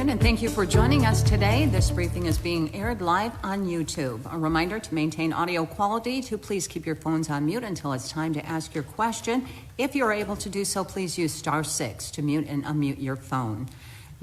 afternoon, and thank you for joining us today. This briefing is being aired live on YouTube. A reminder to maintain audio quality, to please keep your phones on mute until it's time to ask your question. If you're able to do so, please use *6 to mute and unmute your phone.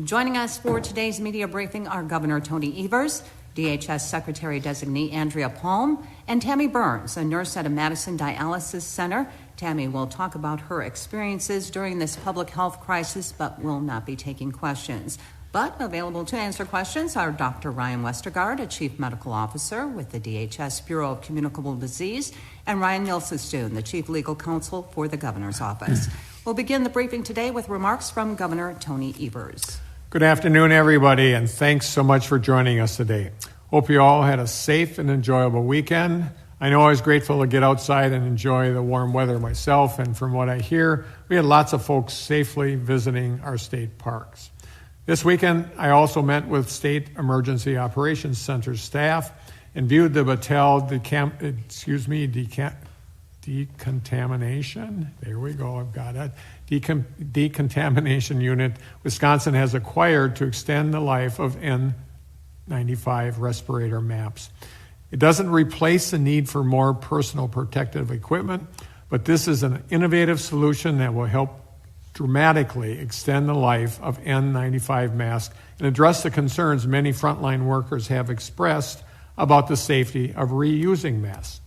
Joining us for today's media briefing are Governor Tony Evers, DHS Secretary-designee Andrea Palm, and Tami Burns, a nurse at a Madison Dialysis Center. Tami will talk about her experiences during this public health crisis, but will not be taking questions. But available to answer questions are Dr. Ryan Westergaard, a Chief Medical Officer with the DHS Bureau of Communicable Disease, and Ryan Nilsestuen, the Chief Legal Counsel for the Governor's Office. We'll begin the briefing today with remarks from Governor Tony Evers. Good afternoon, everybody, and thanks so much for joining us today. Hope you all had a safe and enjoyable weekend. I know I was grateful to get outside and enjoy the warm weather myself, and from what I hear, we had lots of folks safely visiting our state parks. This weekend, I also met with State Emergency Operations Center staff and viewed the Battelle decontamination. There we go, I've got it. Decontamination unit Wisconsin has acquired to extend the life of N95 respirator maps. It doesn't replace the need for more personal protective equipment, but this is an innovative solution that will help dramatically extend the life of N95 masks and address the concerns many frontline workers have expressed about the safety of reusing masks.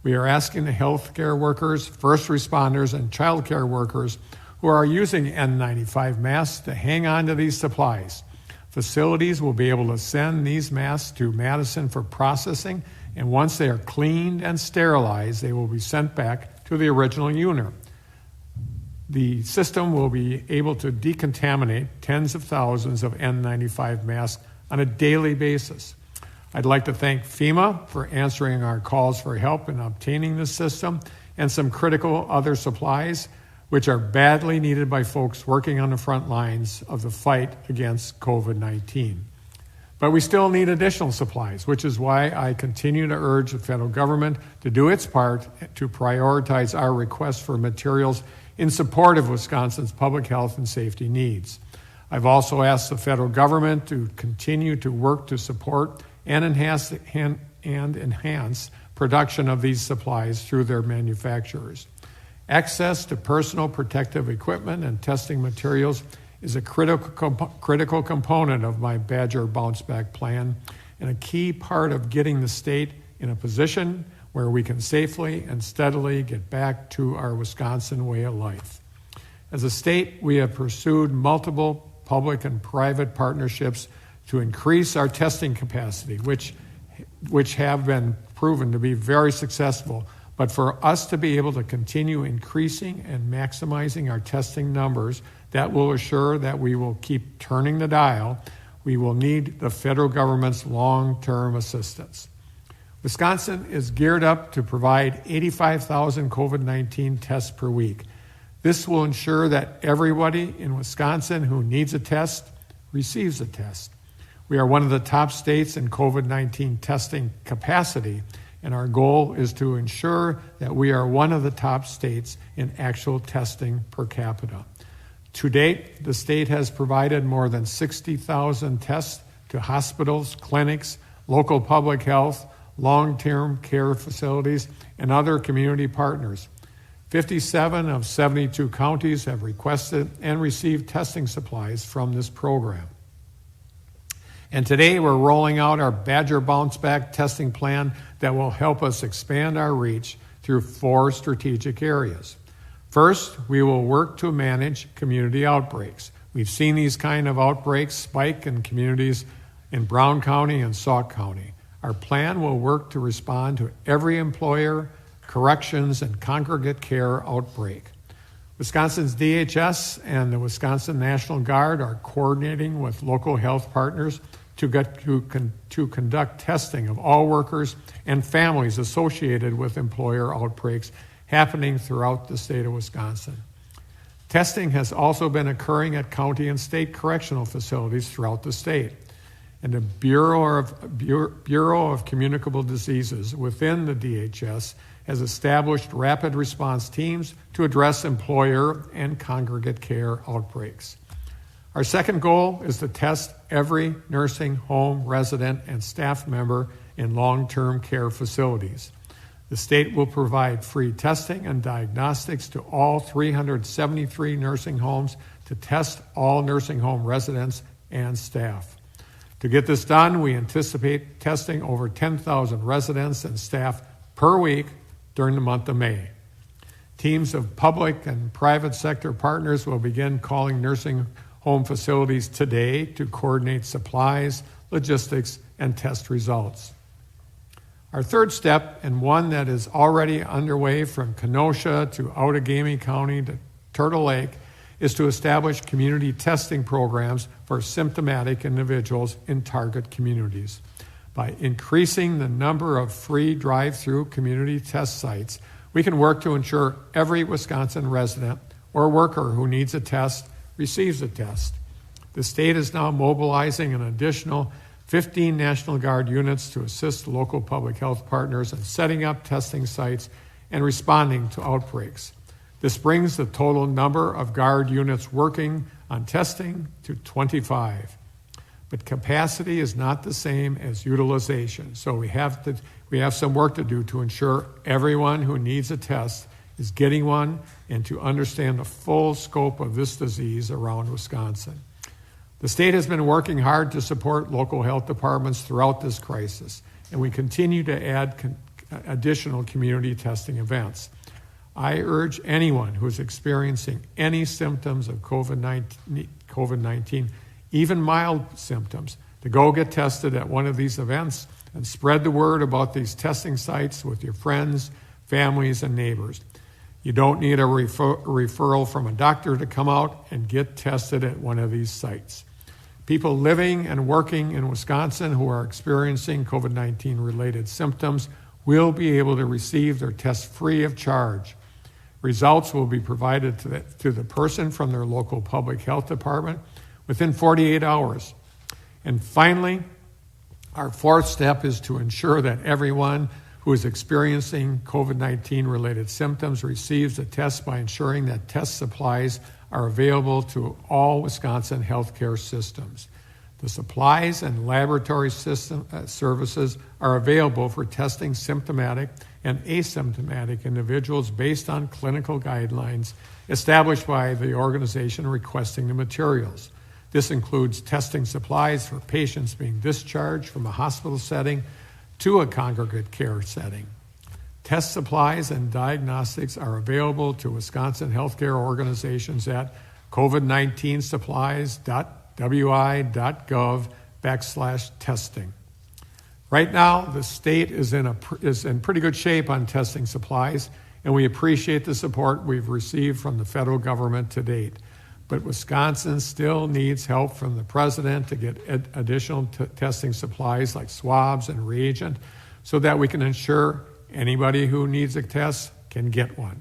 We are asking the healthcare workers, first responders, and childcare workers who are using N95 masks to hang on to these supplies. Facilities will be able to send these masks to Madison for processing, and once they are cleaned and sterilized, they will be sent back to the original unit. The system will be able to decontaminate tens of thousands of N95 masks on a daily basis. I'd like to thank FEMA for answering our calls for help in obtaining this system and some critical other supplies, which are badly needed by folks working on the front lines of the fight against COVID-19. But we still need additional supplies, which is why I continue to urge the federal government to do its part to prioritize our requests for materials in support of Wisconsin's public health and safety needs. I've also asked the federal government to continue to work to support and enhance production of these supplies through their manufacturers. Access to personal protective equipment and testing materials is a critical component of my Badger Bounce Back plan and a key part of getting the state in a position where we can safely and steadily get back to our Wisconsin way of life. As a state, we have pursued multiple public and private partnerships to increase our testing capacity, which have been proven to be very successful. But for us to be able to continue increasing and maximizing our testing numbers, that will assure that we will keep turning the dial. We will need the federal government's long-term assistance. Wisconsin is geared up to provide 85,000 COVID-19 tests per week. This will ensure that everybody in Wisconsin who needs a test receives a test. We are one of the top states in COVID-19 testing capacity, and our goal is to ensure that we are one of the top states in actual testing per capita. To date, the state has provided more than 60,000 tests to hospitals, clinics, local public health, long-term care facilities, and other community partners. 57 of 72 counties have requested and received testing supplies from this program. And today we're rolling out our Badger Bounce Back testing plan that will help us expand our reach through 4 strategic areas. First, we will work to manage community outbreaks. We've seen these kind of outbreaks spike in communities in Brown County and Sauk County. Our plan will work to respond to every employer, corrections, and congregate care outbreak. Wisconsin's DHS and the Wisconsin National Guard are coordinating with local health partners to conduct testing of all workers and families associated with employer outbreaks happening throughout the state of Wisconsin. Testing has also been occurring at county and state correctional facilities throughout the state. And the Bureau of Communicable Diseases within the DHS has established rapid response teams to address employer and congregate care outbreaks. Our second goal is to test every nursing home resident and staff member in long-term care facilities. The state will provide free testing and diagnostics to all 373 nursing homes to test all nursing home residents and staff. To get this done, we anticipate testing over 10,000 residents and staff per week during the month of May. Teams of public and private sector partners will begin calling nursing home facilities today to coordinate supplies, logistics, and test results. Our third step, and one that is already underway from Kenosha to Outagamie County to Turtle Lake, is to establish community testing programs for symptomatic individuals in target communities. By increasing the number of free drive-through community test sites, we can work to ensure every Wisconsin resident or worker who needs a test receives a test. The state is now mobilizing an additional 15 National Guard units to assist local public health partners in setting up testing sites and responding to outbreaks. This brings the total number of Guard units working on testing to 25. But capacity is not the same as utilization, so we have some work to do to ensure everyone who needs a test is getting one and to understand the full scope of this disease around Wisconsin. The state has been working hard to support local health departments throughout this crisis, and we continue to add additional community testing events. I urge anyone who is experiencing any symptoms of COVID-19, even mild symptoms, to go get tested at one of these events and spread the word about these testing sites with your friends, families, and neighbors. You don't need a referral from a doctor to come out and get tested at one of these sites. People living and working in Wisconsin who are experiencing COVID-19 related symptoms will be able to receive their tests free of charge. Results will be provided to the person from their local public health department within 48 hours. And finally, our fourth step is to ensure that everyone who is experiencing COVID-19 related symptoms receives a test by ensuring that test supplies are available to all Wisconsin healthcare systems. The supplies and laboratory services are available for testing symptomatic and asymptomatic individuals based on clinical guidelines established by the organization requesting the materials. This includes testing supplies for patients being discharged from a hospital setting to a congregate care setting. Test supplies and diagnostics are available to Wisconsin healthcare organizations at covid19supplies.wi.gov/testing. Right now, the state is in pretty good shape on testing supplies, and we appreciate the support we've received from the federal government to date. But Wisconsin still needs help from the president to get additional testing supplies like swabs and reagent so that we can ensure anybody who needs a test can get one.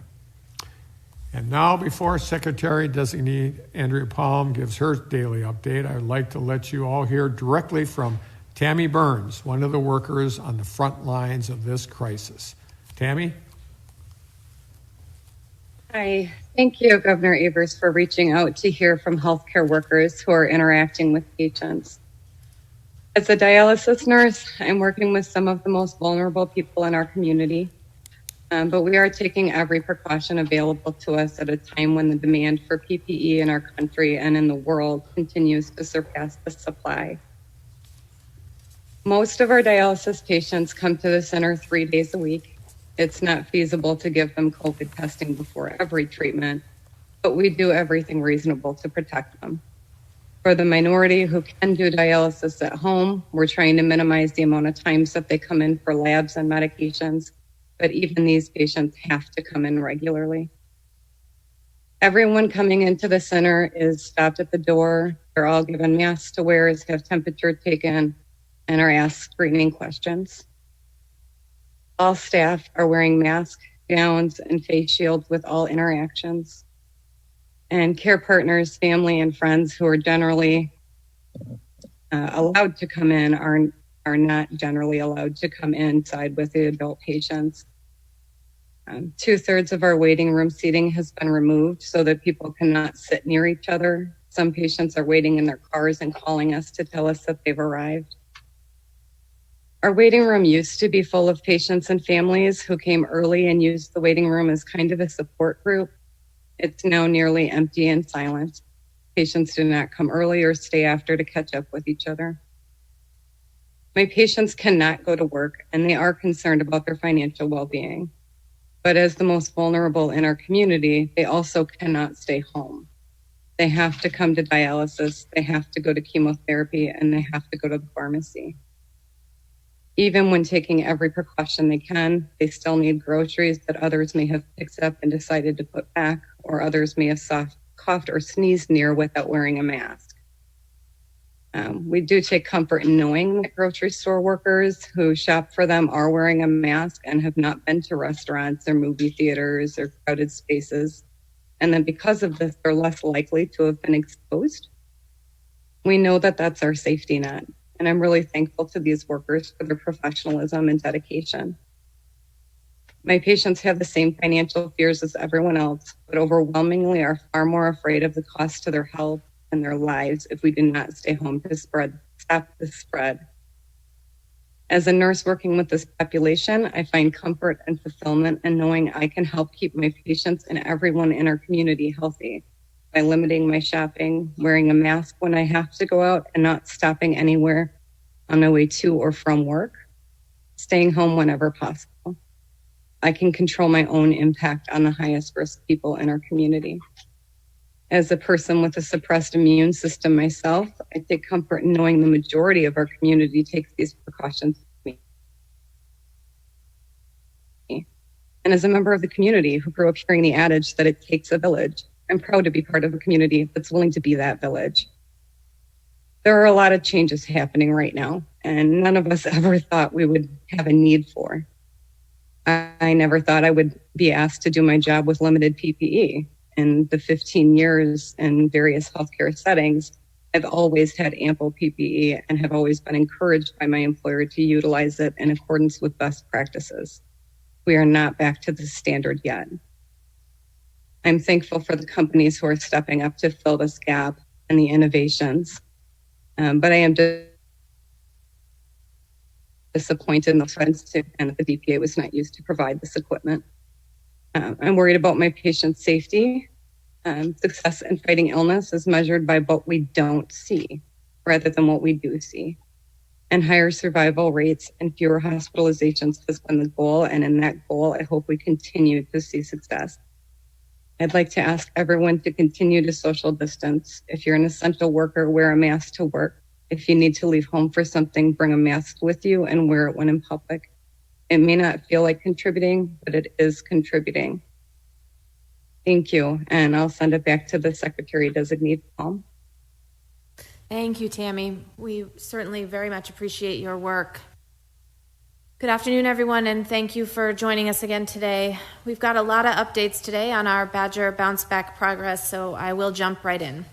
And now, before Secretary-designee Andrea Palm gives her daily update, I'd like to let you all hear directly from Tami Burns, one of the workers on the front lines of this crisis. Tami? Hi. Thank you, Governor Evers, for reaching out to hear from healthcare workers who are interacting with patients. As a dialysis nurse, I'm working with some of the most vulnerable people in our community, but we are taking every precaution available to us at a time when the demand for PPE in our country and in the world continues to surpass the supply. Most of our dialysis patients come to the center 3 days a week. It's not feasible to give them COVID testing before every treatment, but we do everything reasonable to protect them. For the minority who can do dialysis at home, we're trying to minimize the amount of times that they come in for labs and medications, but even these patients have to come in regularly. Everyone coming into the center is stopped at the door. They're all given masks to wear, have temperature taken, and are asked screening questions. All staff are wearing masks, gowns, and face shields with all interactions. And care partners, family, and friends who are generally allowed to come in are not generally allowed to come inside with the adult patients. 2/3 of our waiting room seating has been removed so that people cannot sit near each other. Some patients are waiting in their cars and calling us to tell us that they've arrived. Our waiting room used to be full of patients and families who came early and used the waiting room as kind of a support group. It's now nearly empty and silent. Patients do not come early or stay after to catch up with each other. My patients cannot go to work, and they are concerned about their financial well-being. But as the most vulnerable in our community, they also cannot stay home. They have to come to dialysis, they have to go to chemotherapy, and they have to go to the pharmacy. Even when taking every precaution they can, they still need groceries that others may have picked up and decided to put back, or others may have coughed or sneezed near without wearing a mask. We do take comfort in knowing that grocery store workers who shop for them are wearing a mask and have not been to restaurants or movie theaters or crowded spaces. And then because of this, they're less likely to have been exposed. We know that that's our safety net. And I'm really thankful to these workers for their professionalism and dedication. My patients have the same financial fears as everyone else, but overwhelmingly are far more afraid of the cost to their health and their lives if we do not stay home to stop the spread. As a nurse working with this population, I find comfort and fulfillment in knowing I can help keep my patients and everyone in our community healthy by limiting my shopping, wearing a mask when I have to go out, and not stopping anywhere on my way to or from work, staying home whenever possible. I can control my own impact on the highest risk people in our community. As a person with a suppressed immune system myself, I take comfort in knowing the majority of our community takes these precautions with me. And as a member of the community who grew up hearing the adage that it takes a village, I'm proud to be part of a community that's willing to be that village. There are a lot of changes happening right now, and none of us ever thought we would have a need for. I never thought I would be asked to do my job with limited PPE. In the 15 years in various healthcare settings, I've always had ample PPE and have always been encouraged by my employer to utilize it in accordance with best practices. We are not back to the standard yet. I'm thankful for the companies who are stepping up to fill this gap and the innovations. But I am disappointed in the funds and that the DPA was not used to provide this equipment. I'm worried about my patients' safety. Success in fighting illness is measured by what we don't see rather than what we do see. And higher survival rates and fewer hospitalizations has been the goal. And in that goal, I hope we continue to see success. I'd like to ask everyone to continue to social distance. If you're an essential worker, wear a mask to work. If you need to leave home for something, bring a mask with you and wear it when in public. It may not feel like contributing, but it is contributing. Thank you. And I'll send it back to the Secretary-designee, Palm. Thank you, Tami. We certainly very much appreciate your work. Good afternoon, everyone, and thank you for joining us again today. We've got a lot of updates today on our Badger Bounce Back progress, so I will jump right in.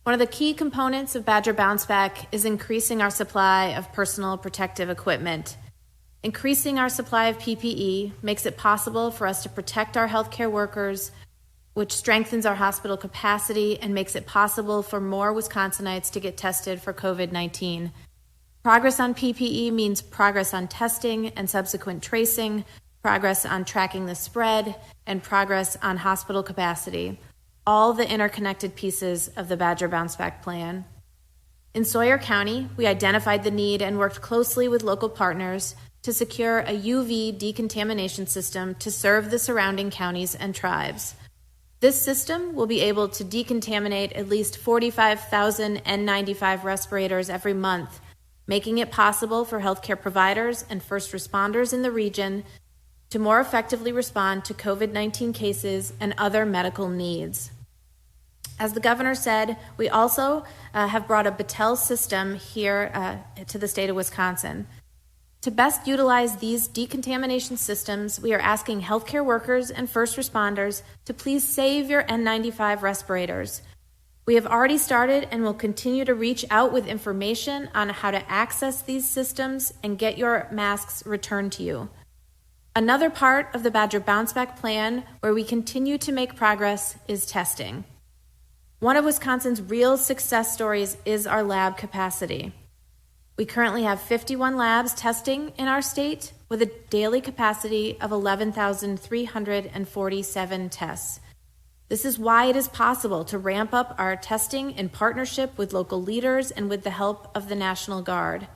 One of the key components of Badger Bounce Back is increasing our supply of personal protective equipment. Increasing our supply of PPE makes it possible for us to protect our healthcare workers, which strengthens our hospital capacity and makes it possible for more Wisconsinites to get tested for COVID-19. Progress on PPE means progress on testing and subsequent tracing, progress on tracking the spread, and progress on hospital capacity, all the interconnected pieces of the Badger Bounce Back plan. In Sawyer County, we identified the need and worked closely with local partners to secure a UV decontamination system to serve the surrounding counties and tribes. This system will be able to decontaminate at least 45,000 N95 respirators every month, making it possible for healthcare providers and first responders in the region to more effectively respond to COVID-19 cases and other medical needs. As the governor said, we also have brought a Battelle system here to the state of Wisconsin. To best utilize these decontamination systems, we are asking healthcare workers and first responders to please save your N95 respirators. We have already started and will continue to reach out with information on how to access these systems and get your masks returned to you. Another part of the Badger Bounce Back plan where we continue to make progress is testing. One of Wisconsin's real success stories is our lab capacity. We currently have 51 labs testing in our state with a daily capacity of 11,347 tests. This is why it is possible to ramp up our testing in partnership with local leaders and with the help of the National Guard.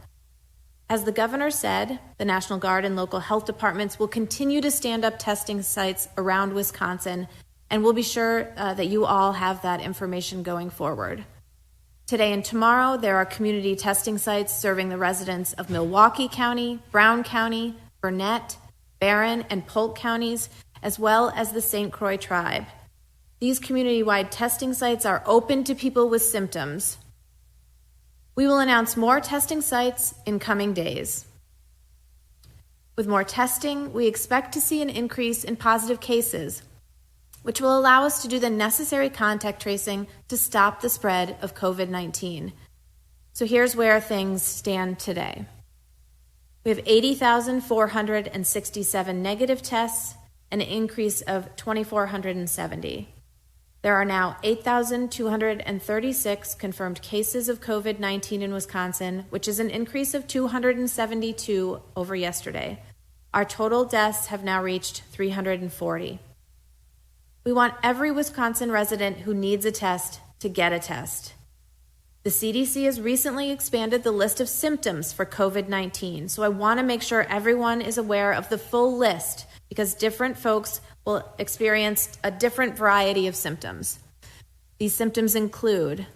As the governor said, the National Guard and local health departments will continue to stand up testing sites around Wisconsin, and we'll be sure that you all have that information going forward. Today and tomorrow, there are community testing sites serving the residents of Milwaukee County, Brown County, Burnett, Barron, and Polk counties, as well as the St. Croix tribe. These community-wide testing sites are open to people with symptoms. We will announce more testing sites in coming days. With more testing, we expect to see an increase in positive cases, which will allow us to do the necessary contact tracing to stop the spread of COVID-19. So here's where things stand today. We have 80,467 negative tests, an increase of 2,470. There are now 8,236 confirmed cases of COVID-19 in Wisconsin, which is an increase of 272 over yesterday. Our total deaths have now reached 340. We want every Wisconsin resident who needs a test to get a test. The CDC has recently expanded the list of symptoms for COVID-19, so I want to make sure everyone is aware of the full list because different folks will experience a different variety of symptoms. These symptoms include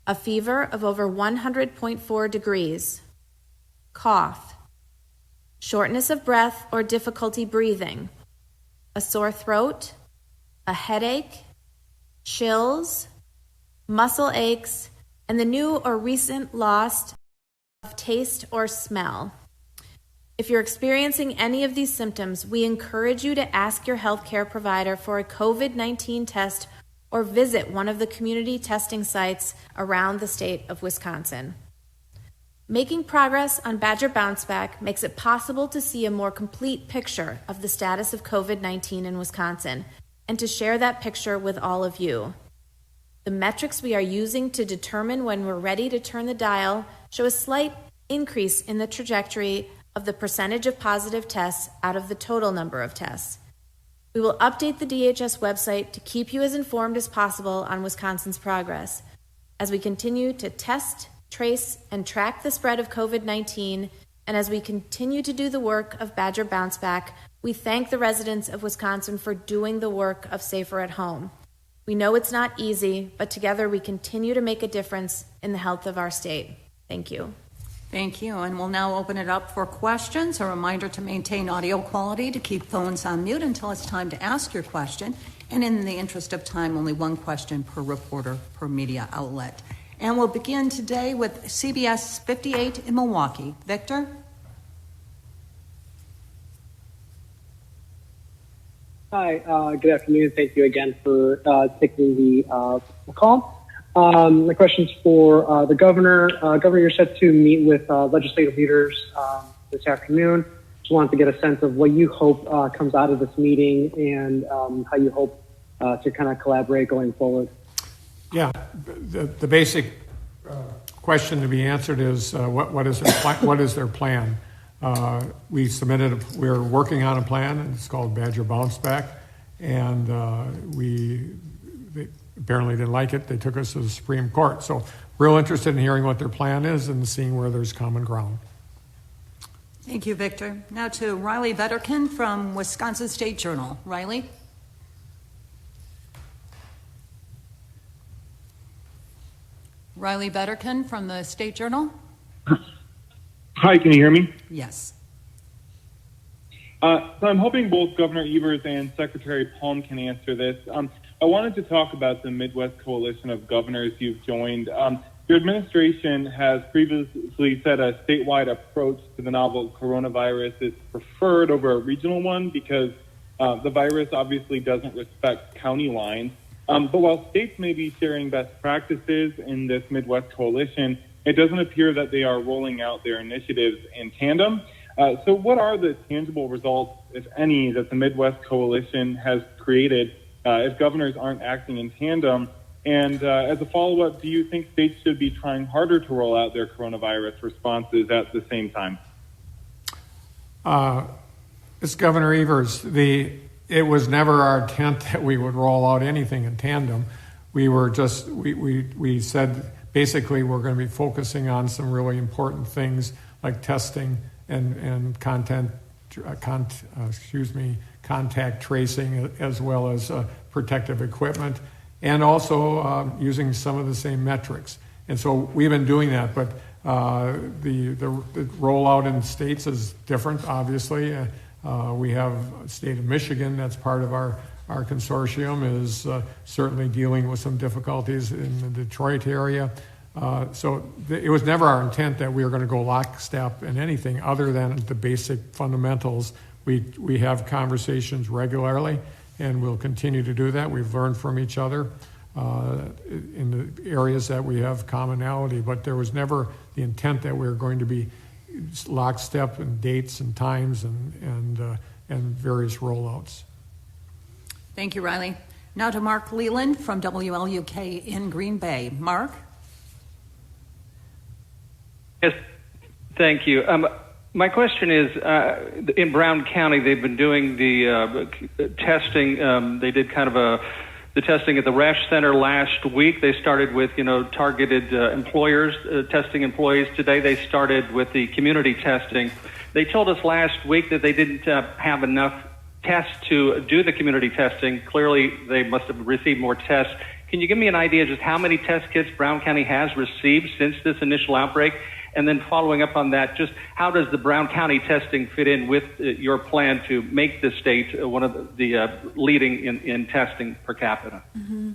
a fever of over 100.4 degrees, cough, shortness of breath or difficulty breathing, a sore throat, a headache, chills, muscle aches, and the new or recent loss of taste or smell. If you're experiencing any of these symptoms, we encourage you to ask your healthcare provider for a COVID-19 test or visit one of the community testing sites around the state of Wisconsin. Making progress on Badger Bounce Back makes it possible to see a more complete picture of the status of COVID-19 in Wisconsin and to share that picture with all of you. The metrics we are using to determine when we're ready to turn the dial show a slight increase in the trajectory of the percentage of positive tests out of the total number of tests. We will update the DHS website to keep you as informed as possible on Wisconsin's progress as we continue to test, trace, and track the spread of COVID-19, and as we continue to do the work of Badger Bounce Back. We thank the residents of Wisconsin for doing the work of Safer at Home. We know it's not easy, but together we continue to make a difference in the health of our state. Thank you. Thank you. And we'll now open it up for questions. A reminder to maintain audio quality, to keep phones on mute until it's time to ask your question. And in the interest of time, only one question per reporter per media outlet. And we'll begin today with CBS 58 in Milwaukee. Victor? Hi, good afternoon. Thank you again for taking the call. My question's for the governor. Governor, you're set to meet with legislative leaders this afternoon. Just wanted to get a sense of what you hope comes out of this meeting and how you hope to kind of collaborate going forward. Yeah, the basic question to be answered is what is their plan? We're working on a plan, and it's called Badger Bounce Back, and they apparently didn't like it. They took us to the Supreme Court. So real interested in hearing what their plan is and seeing where there's common ground. Thank you, Victor. Now to Riley Vetterkin from Wisconsin State Journal. Riley? Riley Vetterkin from the State Journal. Hi, can you hear me? Yes. So I'm hoping both Governor Evers and Secretary Palm can answer this. I wanted to talk about the Midwest Coalition of Governors you've joined. Your administration has previously said a statewide approach to the novel coronavirus is preferred over a regional one because the virus obviously doesn't respect county lines. But while states may be sharing best practices in this Midwest Coalition, it doesn't appear that they are rolling out their initiatives in tandem. So what are the tangible results, if any, that the Midwest Coalition has created if governors aren't acting in tandem? And as a follow-up, do you think states should be trying harder to roll out their coronavirus responses at the same time? It's Governor Evers. It was never our intent that we would roll out anything in tandem. We said basically we're going to be focusing on some really important things like testing and contact tracing, as well as protective equipment, and also using some of the same metrics. And so we've been doing that, but the rollout in states is different, obviously. We have a state of Michigan that's part of our consortium, is certainly dealing with some difficulties in the Detroit area. So it was never our intent that we were going to go lockstep in anything other than the basic fundamentals. We have conversations regularly, and we'll continue to do that. We've learned from each other in the areas that we have commonality, but there was never the intent that we were going to be lockstep in dates and times and various rollouts. Thank you, Riley. Now to Mark Leland from WLUK in Green Bay. Mark? Yes, thank you. My question is, in Brown County, they've been doing the testing. They did kind of the testing at the Resch Center last week. They started with, targeted employers, testing employees. Today they started with the community testing. They told us last week that they didn't have enough tests to do the community testing. Clearly, they must have received more tests. Can you give me an idea just how many test kits Brown County has received since this initial outbreak? And then following up on that, just how does the Brown County testing fit in with your plan to make the state one of the leading in testing per capita? Mm-hmm.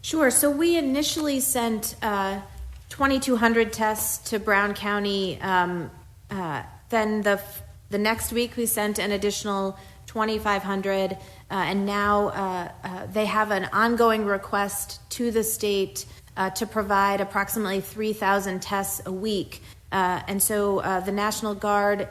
Sure. So we initially sent 2,200 tests to Brown County. Then the next week we sent an additional 2,500, and now they have an ongoing request to the state to provide approximately 3,000 tests a week. And so the National Guard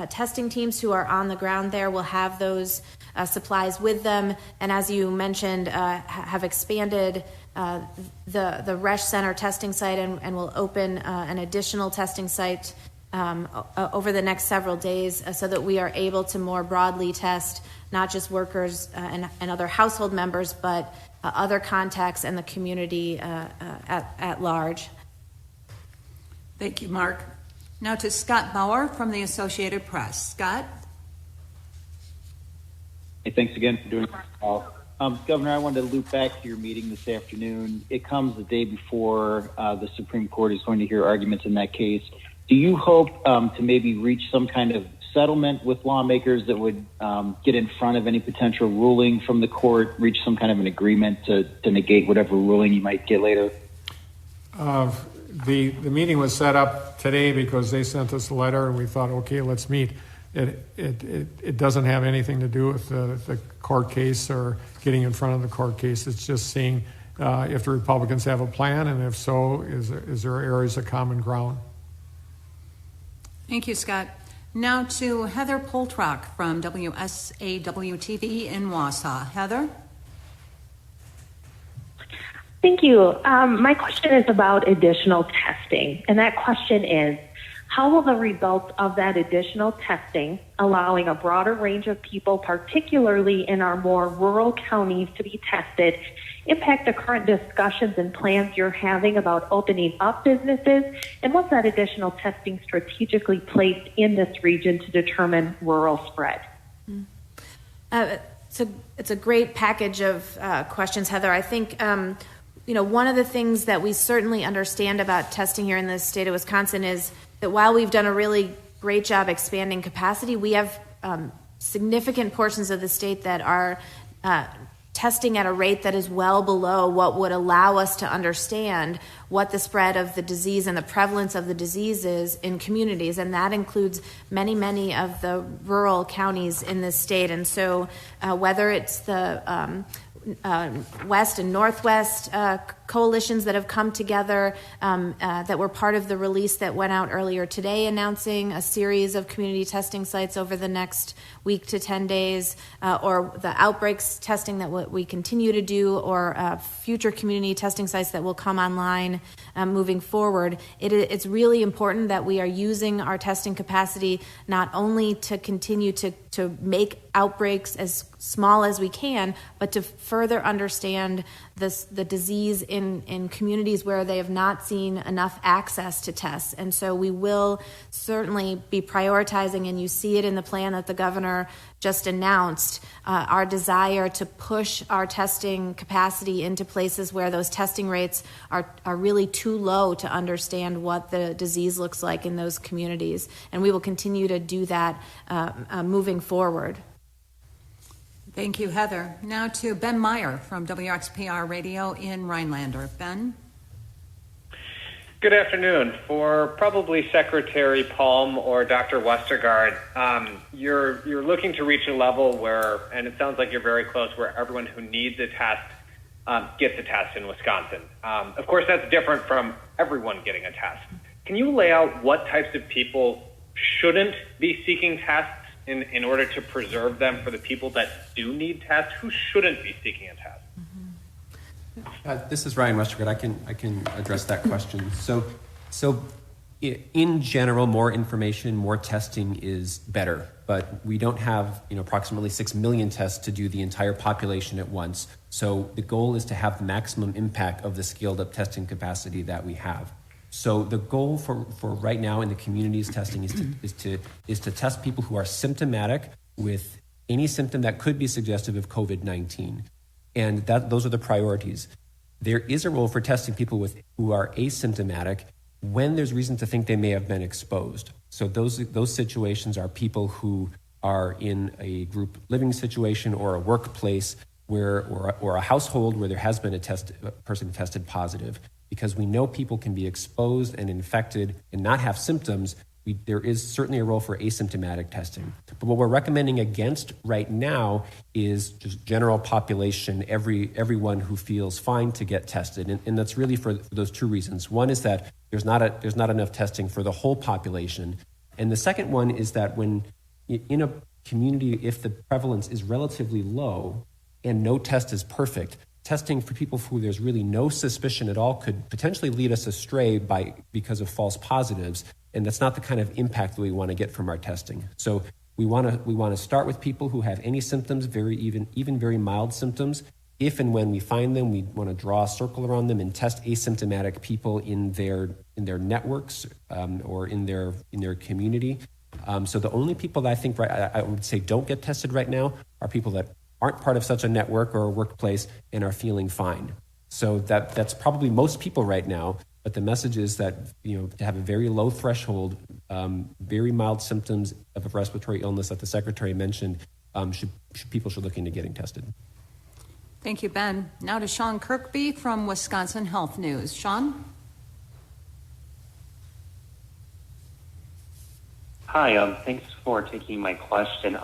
testing teams who are on the ground there will have those supplies with them. And as you mentioned, have expanded the Resch Center testing site and will open an additional testing site over the next several days so that we are able to more broadly test not just workers and other household members, but other contacts and the community at large. Thank you, Mark. Now to Scott Bauer from the Associated Press. Scott? Hey, thanks again for doing this call. Governor, I wanted to loop back to your meeting this afternoon. It comes the day before the Supreme Court is going to hear arguments in that case. Do you hope to maybe reach some kind of settlement with lawmakers that would get in front of any potential ruling from the court, reach some kind of an agreement to negate whatever ruling you might get later? The meeting was set up today because they sent us a letter and we thought, okay, let's meet. It doesn't have anything to do with the court case or getting in front of the court case. It's just seeing if the Republicans have a plan, and if so, is there areas of common ground? Thank you, Scott. Now to Heather Poltrock from WSAW-TV in Wausau. Heather? Thank you. My question is about additional testing, and that question is, how will the results of that additional testing, allowing a broader range of people, particularly in our more rural counties, to be tested, impact the current discussions and plans you're having about opening up businesses? And what's that additional testing strategically placed in this region to determine rural spread? It's a great package of questions, Heather. I think one of the things that we certainly understand about testing here in the state of Wisconsin is that while we've done a really great job expanding capacity, we have significant portions of the state that are testing at a rate that is well below what would allow us to understand what the spread of the disease and the prevalence of the disease is in communities. And that includes many, many of the rural counties in this state. And so whether it's the West and Northwest coalitions that have come together that were part of the release that went out earlier today, announcing a series of community testing sites over the next week to 10 days, or the outbreaks testing that we continue to do, or future community testing sites that will come online moving forward. It's really important that we are using our testing capacity not only to continue to make outbreaks as small as we can, but to further understand the disease in communities where they have not seen enough access to tests. And so we will certainly be prioritizing, and you see it in the plan that the governor just announced, our desire to push our testing capacity into places where those testing rates are really too low to understand what the disease looks like in those communities. And we will continue to do that moving forward. Thank you, Heather. Now to Ben Meyer from WXPR Radio in Rhinelander. Ben? Good afternoon. For probably Secretary Palm or Dr. Westergaard, you're looking to reach a level where, and it sounds like you're very close, where everyone who needs a test gets a test in Wisconsin. Of course, that's different from everyone getting a test. Can you lay out what types of people shouldn't be seeking tests in order to preserve them for the people that do need tests? Who shouldn't be seeking a test? This is Ryan Westergaard. I can address that question. So in general, more information, more testing is better, but we don't have approximately 6 million tests to do the entire population at once. So the goal is to have the maximum impact of the scaled up testing capacity that we have. So the goal for right now in the community's testing is to test people who are symptomatic with any symptom that could be suggestive of COVID-19, and those are the priorities. There is a role for testing people who are asymptomatic when there's reason to think they may have been exposed. So those situations are people who are in a group living situation or a workplace or a household where there has been a person tested positive. Because we know people can be exposed and infected and not have symptoms, there is certainly a role for asymptomatic testing. But what we're recommending against right now is just general population, everyone who feels fine to get tested. And that's really for those two reasons. One is that there's not enough testing for the whole population. And the second one is that when in a community, if the prevalence is relatively low and no test is perfect, testing for people who there's really no suspicion at all could potentially lead us astray because of false positives, and that's not the kind of impact that we want to get from our testing. So we want to start with people who have any symptoms, even very mild symptoms. If and when we find them, we want to draw a circle around them and test asymptomatic people in their networks or in their community. So the only people that I think I would say don't get tested right now are people that aren't part of such a network or a workplace and are feeling fine. So that's probably most people right now, but the message is that to have a very low threshold, very mild symptoms of a respiratory illness that the Secretary mentioned, people should look into getting tested. Thank you, Ben. Now to Sean Kirkby from Wisconsin Health News. Sean? Hi, thanks for taking my question.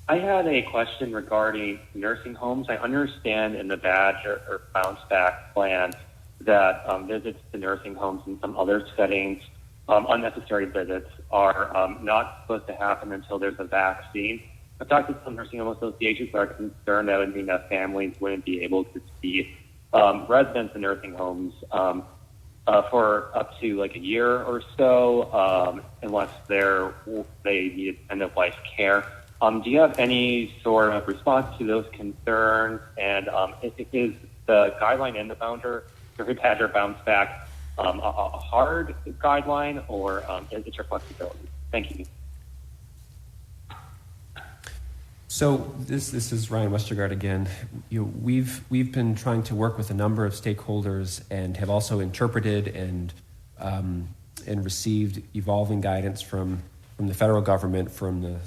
I had a question regarding nursing homes. I understand in the badge or bounce back plan that visits to nursing homes and some other settings, unnecessary visits, are not supposed to happen until there's a vaccine. I've talked to some nursing home associations that are concerned that would mean that families wouldn't be able to see residents in nursing homes for up to like a year or so, unless they need end-of-life care. Do you have any sort of response to those concerns? And is the guideline in the Badger bounce back a hard guideline, or is it your flexibility? Thank you. So this is Ryan Westergaard again. We've been trying to work with a number of stakeholders and have also interpreted and received evolving guidance from the federal government, from the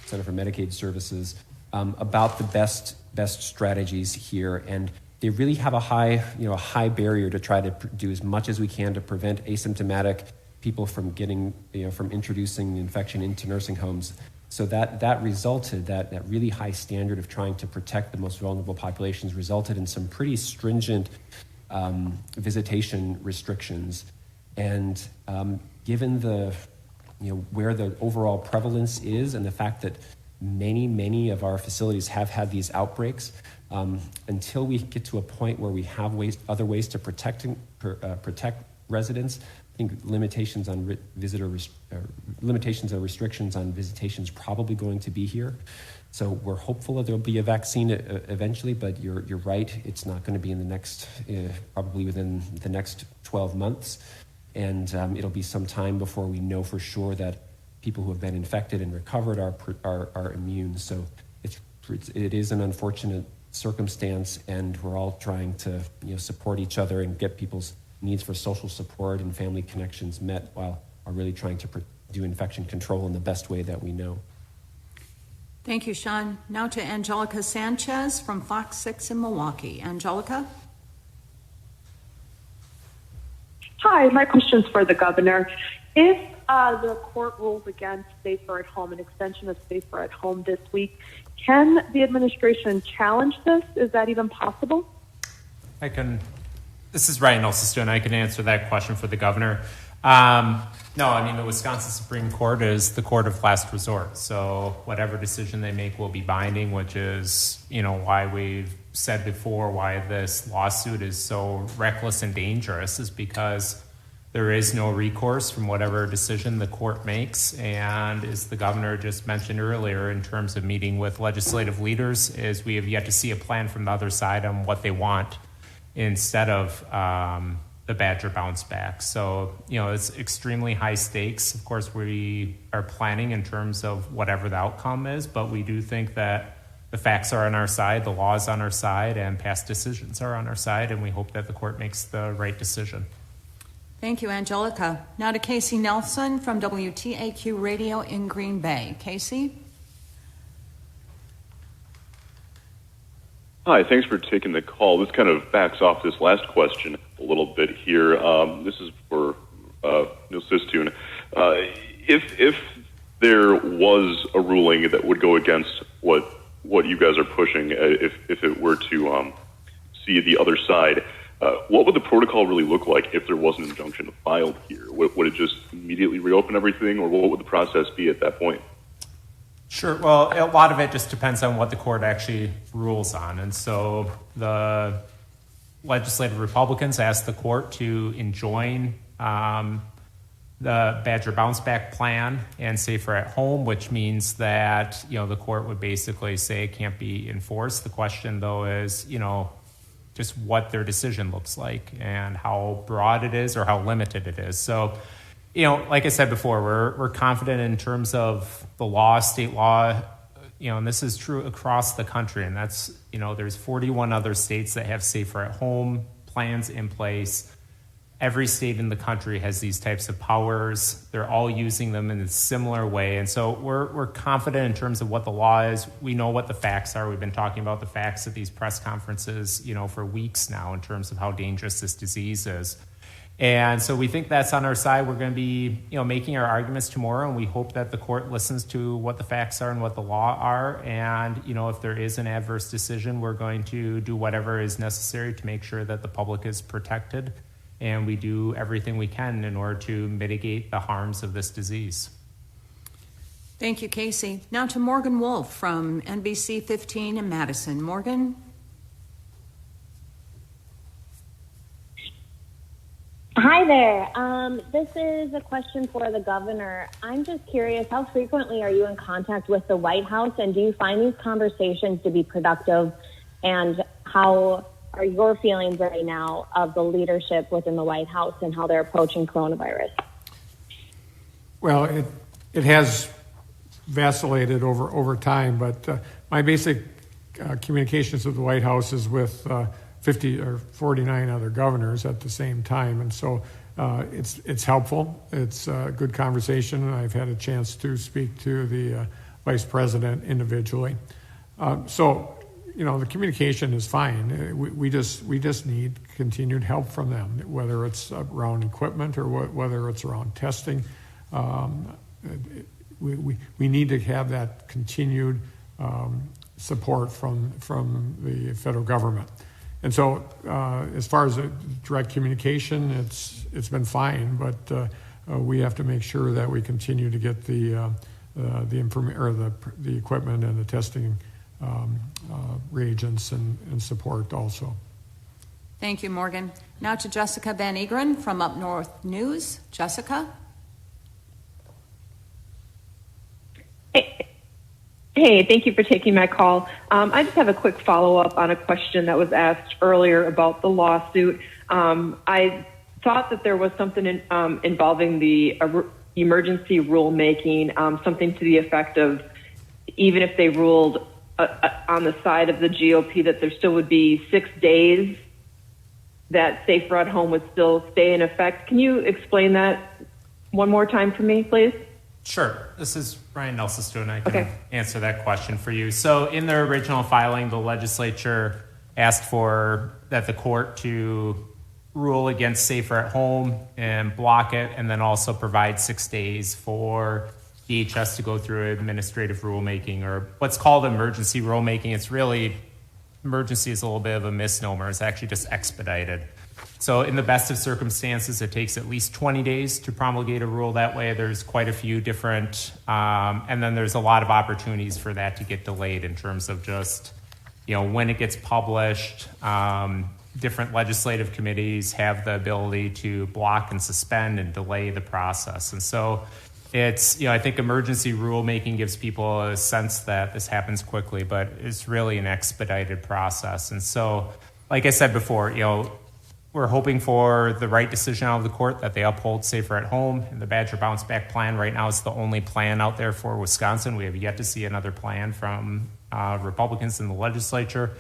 Center for Medicaid Services, about the best strategies here. And they really have a high barrier to try to do as much as we can to prevent asymptomatic people from from introducing the infection into nursing homes. So that resulted, that really high standard of trying to protect the most vulnerable populations resulted in some pretty stringent visitation restrictions. And given the, where the overall prevalence is and the fact that many of our facilities have had these outbreaks, until we get to a point where we have other ways to protect residents, I think limitations on limitations or restrictions on visitation is probably going to be here. So we're hopeful that there'll be a vaccine eventually, but you're right, it's not going to be in the next, probably within the next 12 months. And it'll be some time before we know for sure that people who have been infected and recovered are immune. So it is an unfortunate circumstance, and we're all trying to support each other and get people's needs for social support and family connections met while are really trying to do infection control in the best way that we know. Thank you, Sean. Now to Angelica Sanchez from Fox 6 in Milwaukee. Angelica? Hi, my question's for the governor. If the court rules against safer at home, an extension of safer at home this week, can the administration challenge this? Is that even possible? This is Nilsestuen. I can answer that question for the governor. No, I mean, the Wisconsin Supreme Court is the court of last resort. So whatever decision they make will be binding, which is, why we've said before why this lawsuit is so reckless and dangerous is because there is no recourse from whatever decision the court makes. And as the governor just mentioned earlier, in terms of meeting with legislative leaders, is we have yet to see a plan from the other side on what they want instead of the Badger bounce back. So, it's extremely high stakes. Of course, we are planning in terms of whatever the outcome is, but we do think that the facts are on our side, the law is on our side, and past decisions are on our side, and we hope that the court makes the right decision. Thank you, Angelica. Now to Casey Nelson from WTAQ Radio in Green Bay. Casey? Hi, thanks for taking the call. This kind of backs off this last question a little bit here. This is for Nilsestuen. If there was a ruling that would go against what you guys are pushing, if it were to see the other side, what would the protocol really look like if there was an injunction filed here? Would it just immediately reopen everything, or what would the process be at that point? Sure. Well, a lot of it just depends on what the court actually rules on. And so the legislative Republicans asked the court to enjoin the Badger bounce back plan and safer at home, which means that, the court would basically say it can't be enforced. The question, though, is, just what their decision looks like and how broad it is or how limited it is. So, like I said before, we're confident in terms of the law, state law, and this is true across the country. And that's, there's 41 other states that have safer at home plans in place. Every state in the country has these types of powers. They're all using them in a similar way. And so we're confident in terms of what the law is. We know what the facts are. We've been talking about the facts at these press conferences, for weeks now in terms of how dangerous this disease is. And so we think that's on our side. We're going to be, making our arguments tomorrow, and we hope that the court listens to what the facts are and what the law are. And, if there is an adverse decision, we're going to do whatever is necessary to make sure that the public is protected. And we do everything we can in order to mitigate the harms of this disease. Thank you, Casey. Now to Morgan Wolf from NBC 15 in Madison. Morgan? Hi there. This is a question for the governor. I'm just curious, how frequently are you in contact with the White House, and do you find these conversations to be productive? And how are your feelings right now of the leadership within the White House and how they're approaching coronavirus? Well, it has vacillated over time, but my basic communications with the White House is with 50 or 49 other governors at the same time, and so it's helpful. It's a good conversation, and I've had a chance to speak to the vice president individually. So, the communication is fine. We just need continued help from them, whether it's around equipment or whether it's around testing. we need to have that continued support from the federal government. And so, as far as direct communication, it's been fine, but we have to make sure that we continue to get the equipment and the testing reagents and support also. Thank you, Morgan. Now to Jessica Van Egeren from Up North News. Jessica? Hey, thank you for taking my call. I just have a quick follow-up on a question that was asked earlier about the lawsuit. I thought that there was something involving the emergency rulemaking, something to the effect of even if they ruled on the side of the GOP that there still would be 6 days that Safer at Home would still stay in effect. Can you explain that one more time for me, please? Sure. This is Ryan Nilsestuen. I can answer that question for you. So in their original filing, the legislature asked for that the court to rule against Safer at Home and block it, and then also provide 6 days for DHS to go through administrative rulemaking, or what's called emergency rulemaking. It's really, emergency is a little bit of a misnomer. It's actually just expedited. So in the best of circumstances, it takes at least 20 days to promulgate a rule that way. There's quite a few different, and then there's a lot of opportunities for that to get delayed in terms of just, when it gets published. Different legislative committees have the ability to block and suspend and delay the process. And so it's, I think emergency rulemaking gives people a sense that this happens quickly, but it's really an expedited process. And so, like I said before, we're hoping for the right decision out of the court, that they uphold Safer at Home. And the Badger Bounce Back Plan right now is the only plan out there for Wisconsin. We have yet to see another plan from Republicans in the legislature.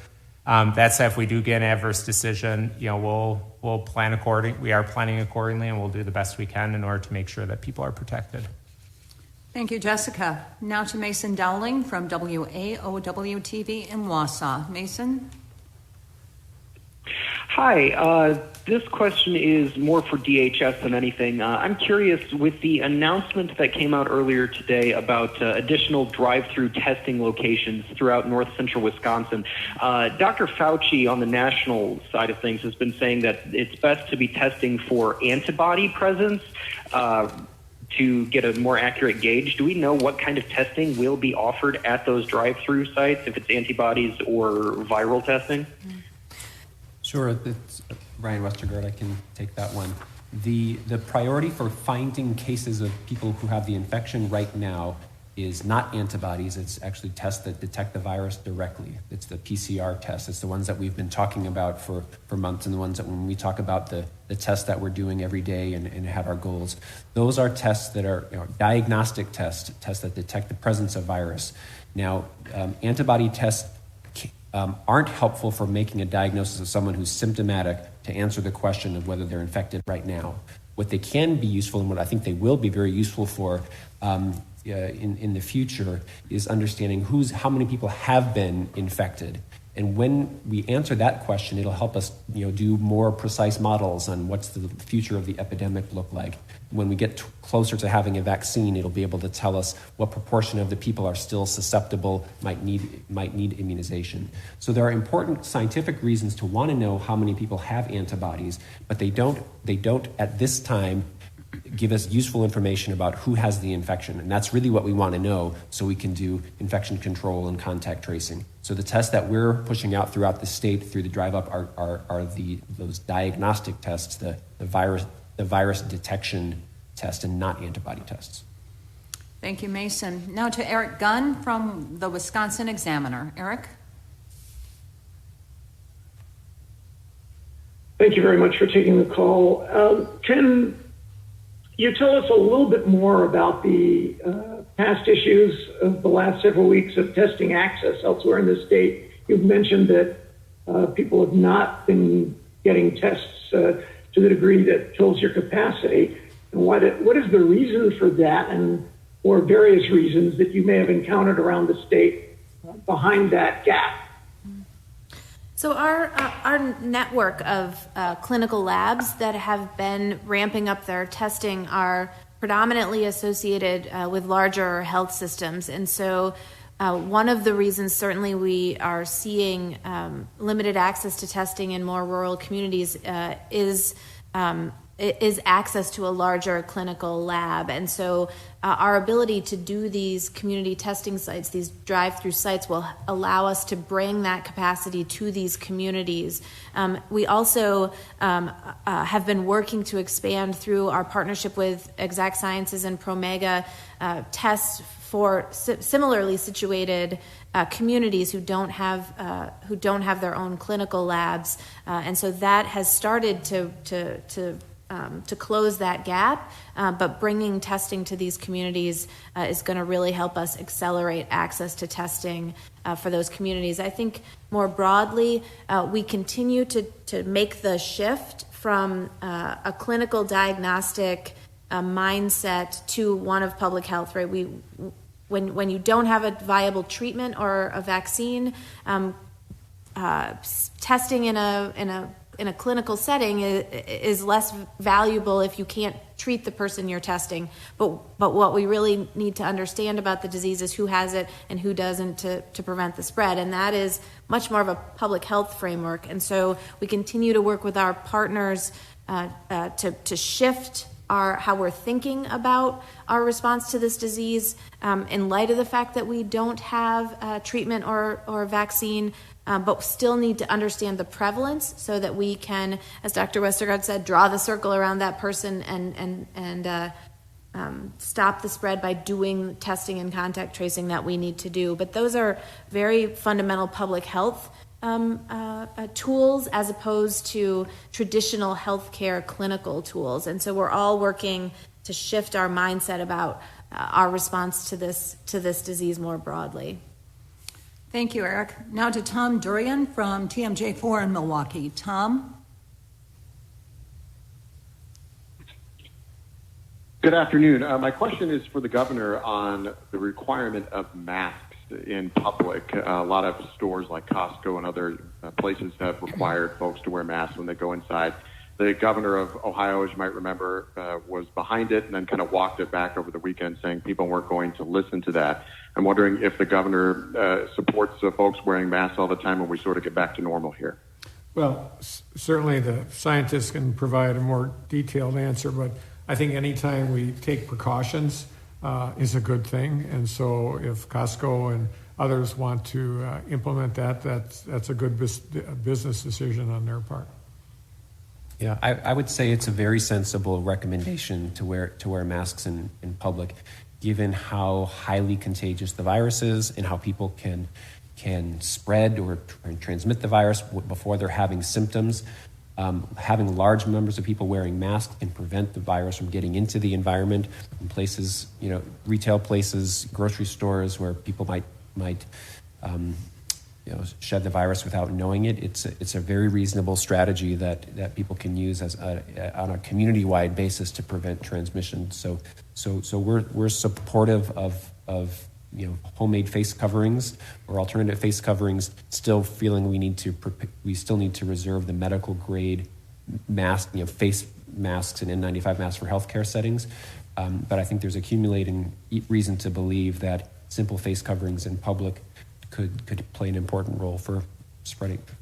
That said, if we do get an adverse decision, we'll plan accordingly. We are planning accordingly, and we'll do the best we can in order to make sure that people are protected. Thank you, Jessica. Now to Mason Dowling from WAOW-TV in Wausau. Mason? Hi, this question is more for DHS than anything. I'm curious, with the announcement that came out earlier today about additional drive-through testing locations throughout north central Wisconsin, Dr. Fauci on the national side of things has been saying that it's best to be testing for antibody presence to get a more accurate gauge. Do we know what kind of testing will be offered at those drive-through sites, if it's antibodies or viral testing? Sure, it's Ryan Westergaard. I can take that one. The priority for finding cases of people who have the infection right now is not antibodies. It's actually tests that detect the virus directly. It's the PCR tests. It's the ones that we've been talking about for months, and the ones that when we talk about the tests that we're doing every day and have our goals. Those are tests that are diagnostic tests that detect the presence of virus. Now, antibody tests aren't helpful for making a diagnosis of someone who's symptomatic to answer the question of whether they're infected right now. What they can be useful, and what I think they will be very useful for in the future, is understanding how many people have been infected. And when we answer that question, it'll help us do more precise models on what's the future of the epidemic look like. When we get closer to having a vaccine, it'll be able to tell us what proportion of the people are still susceptible, might need immunization. So there are important scientific reasons to want to know how many people have antibodies, but they don't at this time give us useful information about who has the infection. And that's really what we want to know, so we can do infection control and contact tracing. So the tests that we're pushing out throughout the state through the drive up are those diagnostic tests, the virus detection test, and not antibody tests. Thank you, Mason. Now to Eric Gunn from the Wisconsin Examiner. Eric? Thank you very much for taking the call. Can you tell us a little bit more about the past issues of the last several weeks of testing access elsewhere in the state? You've mentioned that people have not been getting tests to the degree that fills your capacity. And what is the reason for that, and or various reasons that you may have encountered around the state behind that gap? So our network of clinical labs that have been ramping up their testing are predominantly associated with larger health systems. And so one of the reasons certainly we are seeing limited access to testing in more rural communities is access to a larger clinical lab. And so our ability to do these community testing sites, these drive-through sites, will allow us to bring that capacity to these communities. We also have been working to expand through our partnership with Exact Sciences and Promega tests for similarly situated communities who don't have their own clinical labs, and so that has started to close that gap, but bringing testing to these communities is going to really help us accelerate access to testing for those communities. I think more broadly, we continue to make the shift from a clinical diagnostic mindset to one of public health, right? When you don't have a viable treatment or a vaccine, testing in a clinical setting is less valuable if you can't treat the person you're testing. But what we really need to understand about the disease is who has it and who doesn't to prevent the spread. And that is much more of a public health framework. And so we continue to work with our partners to shift how we're thinking about our response to this disease in light of the fact that we don't have treatment or vaccine, but still need to understand the prevalence so that we can, as Dr. Westergaard said, draw the circle around that person and stop the spread by doing testing and contact tracing that we need to do. But those are very fundamental public health tools as opposed to traditional healthcare clinical tools. And so we're all working to shift our mindset about our response to this disease more broadly. Thank you, Eric. Now to Tom Durian from TMJ4 in Milwaukee. Tom? Good afternoon. My question is for the governor on the requirement of masks in public. A lot of stores like Costco and other places have required folks to wear masks when they go inside. The governor of Ohio, as you might remember, was behind it and then kind of walked it back over the weekend, saying people weren't going to listen to that. I'm wondering if the governor supports folks wearing masks all the time when we sort of get back to normal here. Well, certainly the scientists can provide a more detailed answer, but I think anytime we take precautions is a good thing. And so if Costco and others want to implement that, that's a good business decision on their part. Yeah, I would say it's a very sensible recommendation to wear masks in public, given how highly contagious the virus is and how people can spread or transmit the virus before they're having symptoms. Having large numbers of people wearing masks can prevent the virus from getting into the environment in places, retail places, grocery stores where people might shed the virus without knowing it. It's a very reasonable strategy that people can use on a community-wide basis to prevent transmission. So we're supportive of homemade face coverings or alternative face coverings. Still feeling we still need to reserve the medical grade mask, face masks and N95 masks for healthcare settings. But I think there's accumulating reason to believe that simple face coverings in public could play an important role for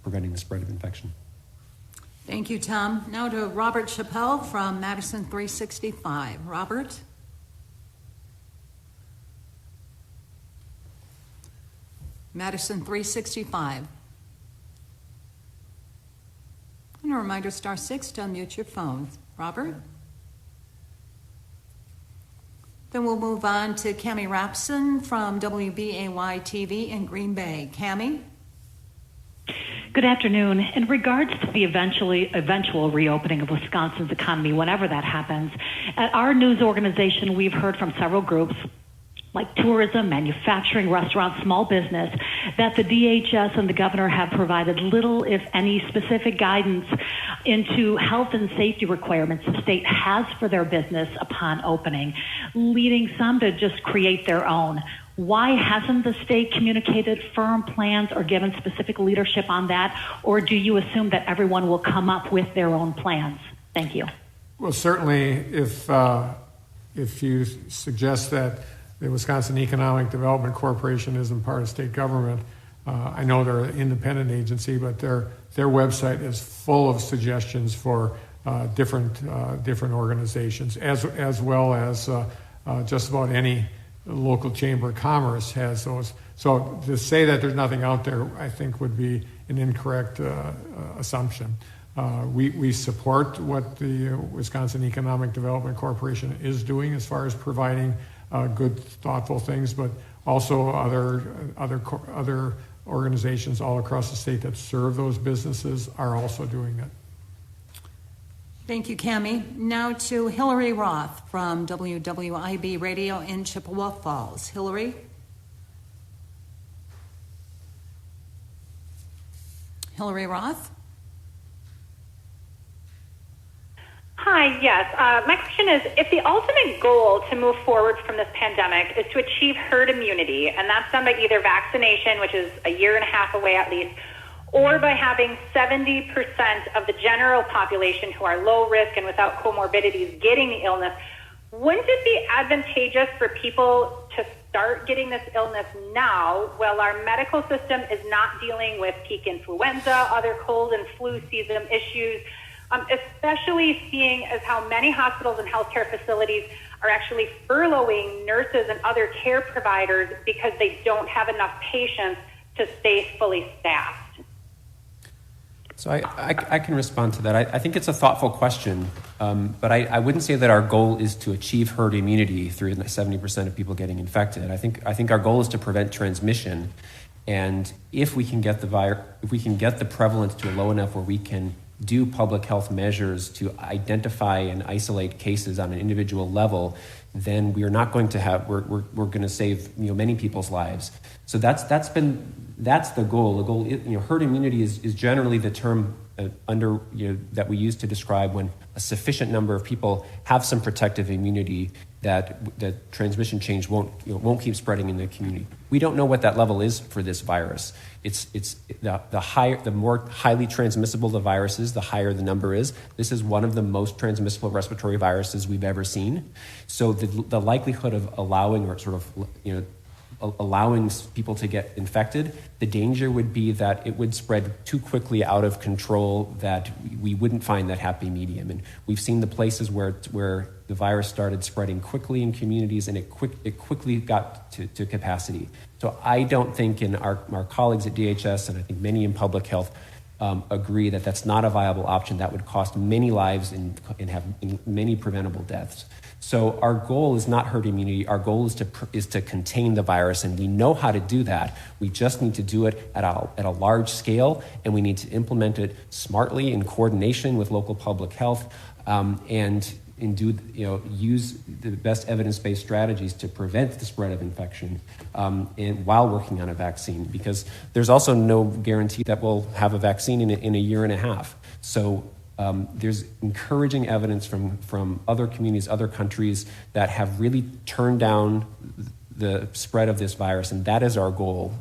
preventing the spread of infection. Thank you, Tom. Now to Robert Chappelle from Madison 365. Robert? Madison 365. And a reminder, *6 to unmute your phone. Robert? Then we'll move on to Cami Rapson from WBAY TV in Green Bay. Cami? Good afternoon. In regards to the eventual reopening of Wisconsin's economy, whenever that happens, at our news organization, we've heard from several groups like tourism, manufacturing, restaurants, small business, that the DHS and the governor have provided little, if any, specific guidance into health and safety requirements the state has for their business upon opening, leading some to just create their own. Why hasn't the state communicated firm plans or given specific leadership on that? Or do you assume that everyone will come up with their own plans? Thank you. Well, certainly if if you suggest that the Wisconsin Economic Development Corporation isn't part of state government, I know they're an independent agency, but their website is full of suggestions for different organizations, as well as just about any local chamber of commerce has those. So to say that there's nothing out there, I think would be an incorrect assumption. We support what the Wisconsin Economic Development Corporation is doing as far as providing good, thoughtful things, but also other organizations all across the state that serve those businesses are also doing it. Thank you, Cami. Now to Hillary Roth from WWIB Radio in Chippewa Falls. Hillary? Hillary Roth? Hi, yes. My question is, if the ultimate goal to move forward from this pandemic is to achieve herd immunity, and that's done by either vaccination, which is a year and a half away at least, or by having 70% of the general population who are low risk and without comorbidities getting the illness, wouldn't it be advantageous for people to start getting this illness now while our medical system is not dealing with peak influenza, other cold and flu season issues, especially seeing as how many hospitals and healthcare facilities are actually furloughing nurses and other care providers because they don't have enough patients to stay fully staffed? So I can respond to that. I think it's a thoughtful question, but I wouldn't say that our goal is to achieve herd immunity through 70% of people getting infected. I think our goal is to prevent transmission, and if we can get the prevalence to a low enough where we can do public health measures to identify and isolate cases on an individual level, then we are not going to have we're going to save many people's lives. So that's the goal. The goal, herd immunity is generally the term that we use to describe when a sufficient number of people have some protective immunity that transmission change won't keep spreading in the community. We don't know what that level is for this virus. It's the more highly transmissible the virus is, the higher the number is. This is one of the most transmissible respiratory viruses we've ever seen. So the likelihood of allowing people to get infected, the danger would be that it would spread too quickly out of control, that we wouldn't find that happy medium. And we've seen the places where the virus started spreading quickly in communities, and it quickly got to capacity. So I don't think, in our colleagues at DHS, and I think many in public health, agree that that's not a viable option. That would cost many lives and have many preventable deaths. So our goal is not herd immunity. Our goal is to contain the virus, and we know how to do that. We just need to do it at a large scale, and we need to implement it smartly in coordination with local public health, and use the best evidence-based strategies to prevent the spread of infection, and while working on a vaccine, because there's also no guarantee that we'll have a vaccine in a year and a half. So there's encouraging evidence from other communities, other countries that have really turned down the spread of this virus, and that is our goal.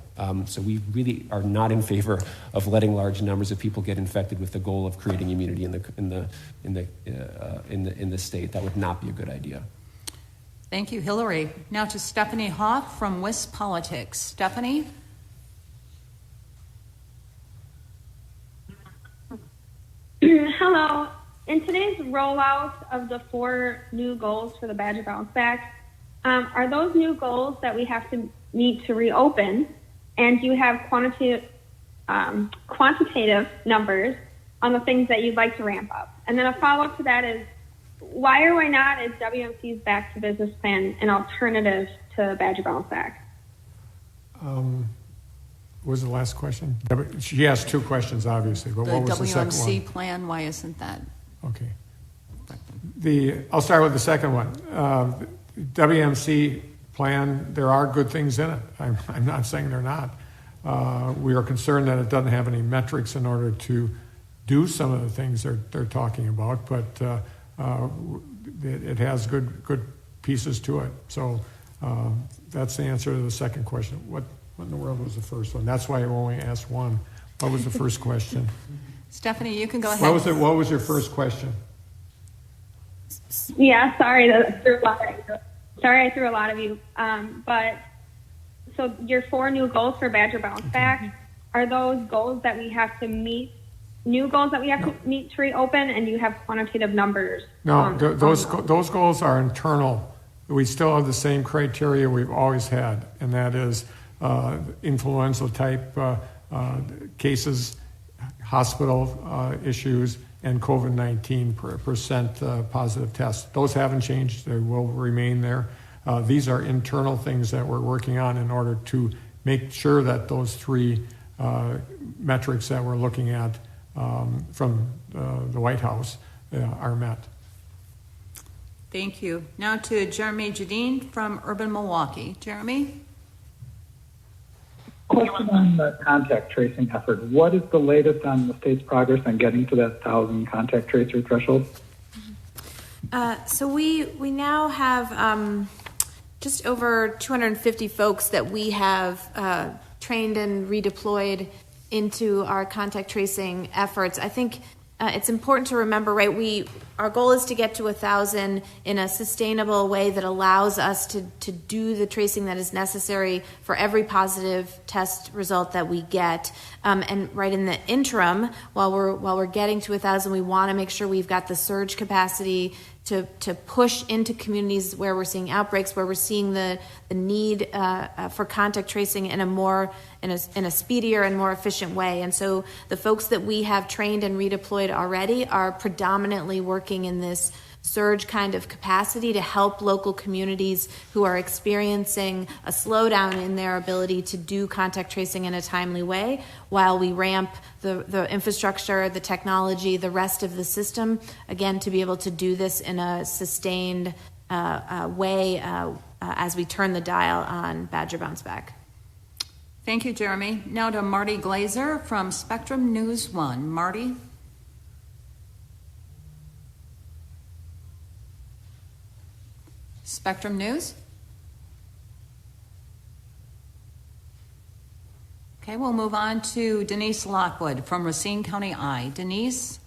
So we really are not in favor of letting large numbers of people get infected with the goal of creating immunity in the state. That would not be a good idea. Thank you, Hillary. Now to Stephanie Hoff from WisPolitics. Stephanie? Hello. In today's rollout of the 4 new goals for the Badger Bounce Back, are those new goals that we have to meet to reopen? And do you have quantitative numbers on the things that you'd like to ramp up? And then a follow-up to that is, why or why not is WMC's Back to Business Plan an alternative to Badger Bounce Back? What was the last question? She asked 2 questions, obviously, but what was the second one? The WMC plan, why isn't that? Okay. I'll start with the second one. WMC plan, there are good things in it. I'm not saying they're not. We are concerned that it doesn't have any metrics in order to do some of the things they're talking about, but it has good pieces to it. So that's the answer to the second question. What in the world was the first one? That's why I only asked one. What was the first question? Stephanie, you can go ahead. What was your first question? Yeah, sorry I threw a lot of you. But so your 4 new goals for Badger Bounce Back, are those goals that we have to meet, new goals that we have to meet to reopen, and you have quantitative numbers? No, those goals are internal. We still have the same criteria we've always had, and that is influenza type cases, hospital issues, and COVID-19 percent positive tests. Those haven't changed. They will remain there. These are internal things that we're working on in order to make sure that those 3 metrics that we're looking at from the White House are met. Thank you. Now to Jeremy Jadine from Urban Milwaukee. Jeremy? Question on the contact tracing effort. What is the latest on the state's progress on getting to that 1,000 contact tracer threshold? So we now have just over 250 folks that we have trained and redeployed into our contact tracing efforts. I think it's important to remember, right, our goal is to get to 1,000 in a sustainable way that allows us to do the tracing that is necessary for every positive test result that we get. And right in the interim, while we're getting to 1,000, we want to make sure we've got the surge capacity to push into communities where we're seeing outbreaks, where we're seeing the need for contact tracing in a speedier and more efficient way. And so the folks that we have trained and redeployed already are predominantly working in this surge kind of capacity to help local communities who are experiencing a slowdown in their ability to do contact tracing in a timely way while we ramp the infrastructure, the technology, the rest of the system, again, to be able to do this in a sustained way as we turn the dial on Badger Bounce Back. Thank you, Jeremy. Now to Marty Glazer from Spectrum News 1. Marty? Spectrum News? Okay, we'll move on to Denise Lockwood from Racine County Eye. Denise?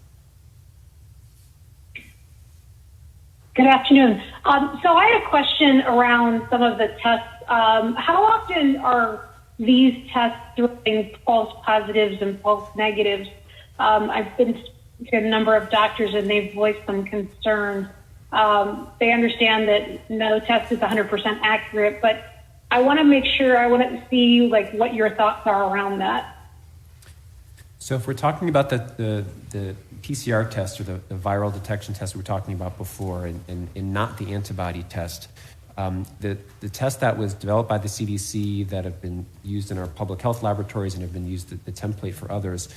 Good afternoon. So I had a question around some of the tests. How often are these tests doing false positives and false negatives? I've been to a number of doctors and they've voiced some concerns. They understand that no test is 100% accurate, but I want to make sure, I want to see like what your thoughts are around that. So if we're talking about the PCR test or the viral detection test we were talking about before and not the antibody test, the test that was developed by the CDC that have been used in our public health laboratories and have been used the template for others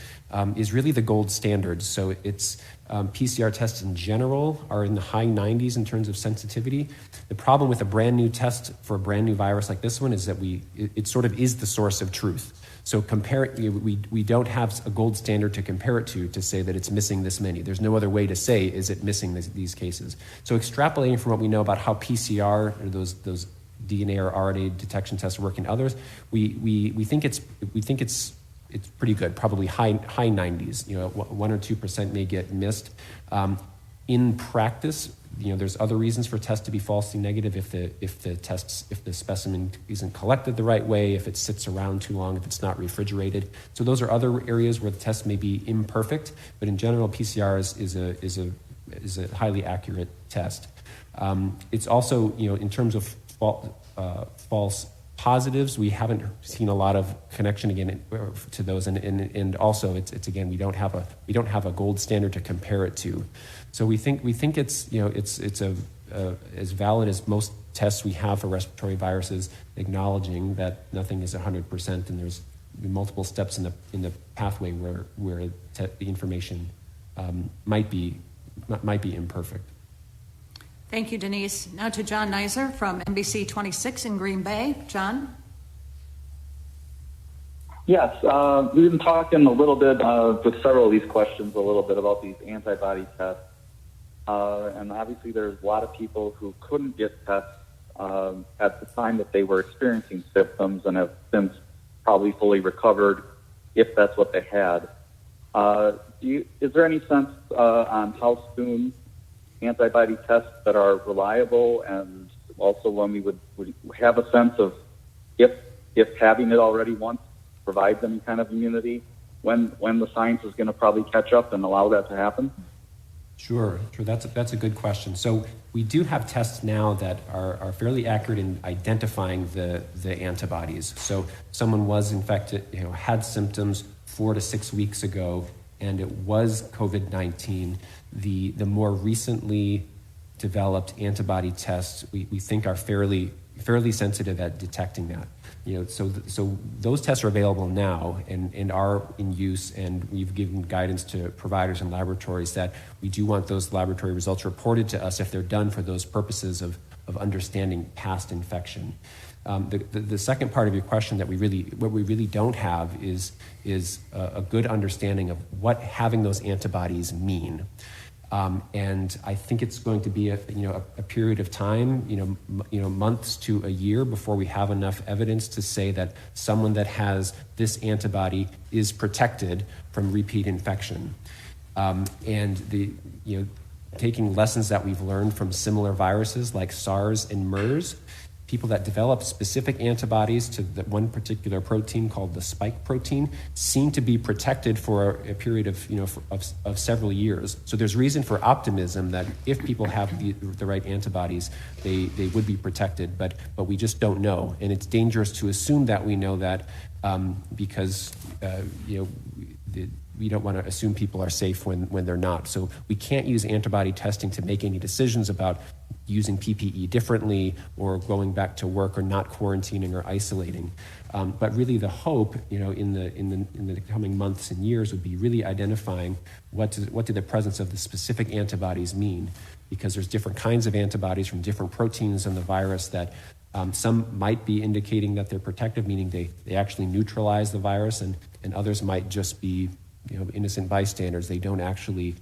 is really the gold standard. So it's PCR tests in general are in the high 90s in terms of sensitivity. The problem with a brand new test for a brand new virus like this one is that it sort of is the source of truth. So we don't have a gold standard to compare it to say that it's missing this many. There's no other way to say, is it missing these cases? So extrapolating from what we know about how PCR or those DNA or RNA detection tests work in others, we think it's pretty good, probably high 90s. 1 or 2% may get missed. In practice, there's other reasons for tests to be falsely negative if the specimen isn't collected the right way, if it sits around too long, if it's not refrigerated. So those are other areas where the test may be imperfect, but in general, PCR is a highly accurate test. It's also, in terms of false positives, we haven't seen a lot of connection again to those, and also it's again we don't have a gold standard to compare it to. So we think it's it's as valid as most tests we have for respiratory viruses, acknowledging that nothing is 100% and there's multiple steps in the pathway where the information might be imperfect. Thank you, Denise. Now to John Neiser from NBC 26 in Green Bay. John? Yes, we've been talking a little bit with several of these questions, a little bit about these antibody tests. And obviously there's a lot of people who couldn't get tests at the time that they were experiencing symptoms and have since probably fully recovered if that's what they had. Is there any sense on how soon antibody tests that are reliable, and also when we would have a sense of if having it already once provides any kind of immunity, when the science is going to probably catch up and allow that to happen? Sure. That's a good question. So we do have tests now that are fairly accurate in identifying the antibodies. So someone was infected, had symptoms 4 to 6 weeks ago, and it was COVID-19. The more recently developed antibody tests we think are fairly sensitive at detecting that. So those tests are available now and are in use, and we've given guidance to providers and laboratories that we do want those laboratory results reported to us if they're done for those purposes of understanding past infection. The second part of your question what we really don't have is a good understanding of what having those antibodies mean. And I think it's going to be a period of time, months to a year before we have enough evidence to say that someone that has this antibody is protected from repeat infection. Taking lessons that we've learned from similar viruses like SARS and MERS, people that develop specific antibodies to the one particular protein called the spike protein seem to be protected for a period of several years. So there's reason for optimism that if people have the right antibodies, they would be protected, but we just don't know. And it's dangerous to assume that we know that because we don't want to assume people are safe when they're not. So we can't use antibody testing to make any decisions about using PPE differently or going back to work or not quarantining or isolating. But really the hope, in the coming months and years would be really identifying what do the presence of the specific antibodies mean, because there's different kinds of antibodies from different proteins in the virus that some might be indicating that they're protective, meaning they actually neutralize the virus, and others might just be innocent bystanders. They don't actually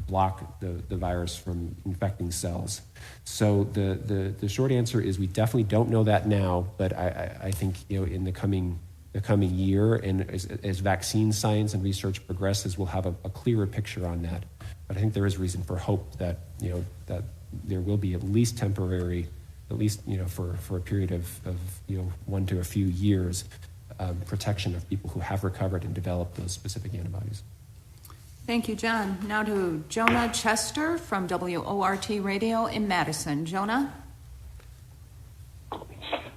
block the virus from infecting cells. So the short answer is we definitely don't know that now, but I think in the coming year, and as vaccine science and research progresses, we'll have a clearer picture on that. But I think there is reason for hope that that there will be at least temporary, for a period of 1 to a few years, protection of people who have recovered and developed those specific antibodies. Thank you, John. Now to Jonah Chester from WORT Radio in Madison. Jonah?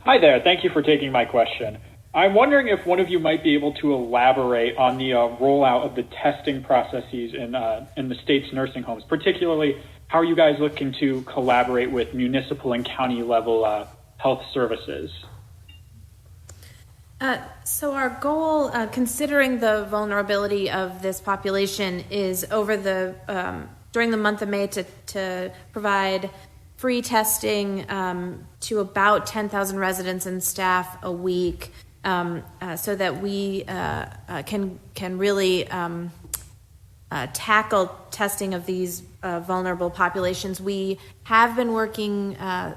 Hi there. Thank you for taking my question. I'm wondering if one of you might be able to elaborate on the rollout of the testing processes in the state's nursing homes, particularly how are you guys looking to collaborate with municipal and county level health services? So our goal, considering the vulnerability of this population, is during the month of May to provide free testing to about 10,000 residents and staff a week, so that we can really tackle testing of these vulnerable populations. We have been working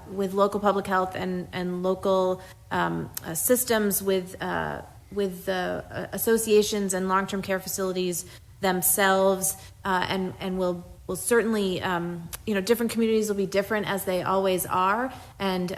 with local public health and local systems with the associations and long-term care facilities themselves, and we'll certainly, different communities will be different as they always are, and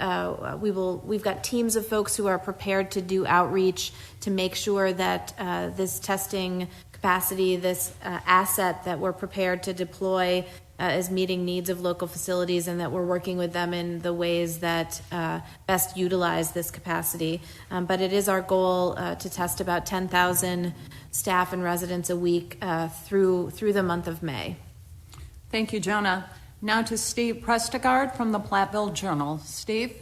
we've got teams of folks who are prepared to do outreach to make sure that this testing capacity, this asset that we're prepared to deploy is meeting needs of local facilities, and that we're working with them in the ways that best utilize this capacity. But it is our goal to test about 10,000 staff and residents a week through the month of May. Thank you, Jonah. Now to Steve Westergaard from the Platteville Journal. Steve?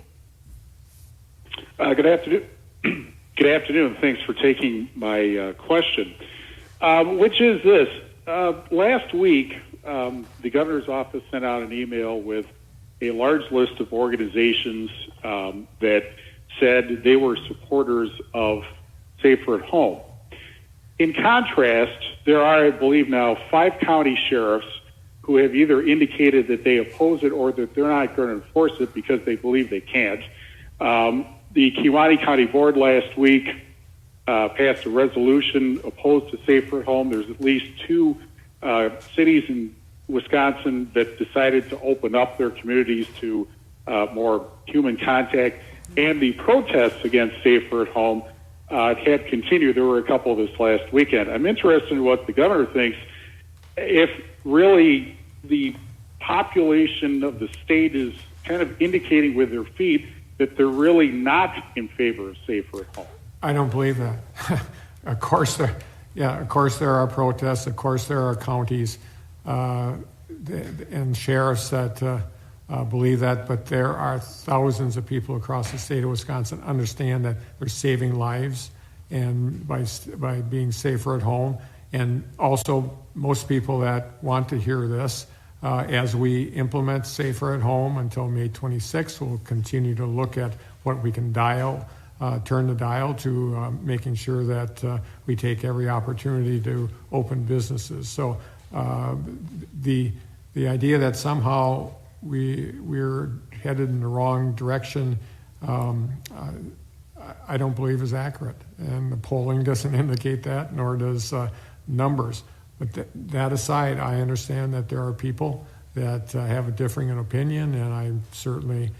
Good afternoon. Good afternoon. Thanks for taking my question, which is this. Last week, the governor's office sent out an email with a large list of organizations that said they were supporters of Safer at Home. In contrast, there are, I believe now, 5 county sheriffs who have either indicated that they oppose it or that they're not going to enforce it because they believe they can't. The Kewaunee County Board last week passed a resolution opposed to Safer at Home. There's at least 2 cities and Wisconsin that decided to open up their communities to more human contact, and the protests against safer at home had continued. There were a couple this last weekend. I'm interested in what the governor thinks, if really the population of the state is kind of indicating with their feet that they're really not in favor of safer at home. I don't believe that. Of course there are protests. Of course there are counties and sheriffs that believe that, but there are thousands of people across the state of Wisconsin understand that they're saving lives and by being safer at home. And also most people that want to hear this, as we implement safer at home until May 26th, we'll continue to look at what we can turn the dial to making sure that we take every opportunity to open businesses. So the idea that somehow we're headed in the wrong direction, I don't believe is accurate. And the polling doesn't indicate that, nor does numbers. But that aside, I understand that there are people that have a differing opinion, and I'm certainly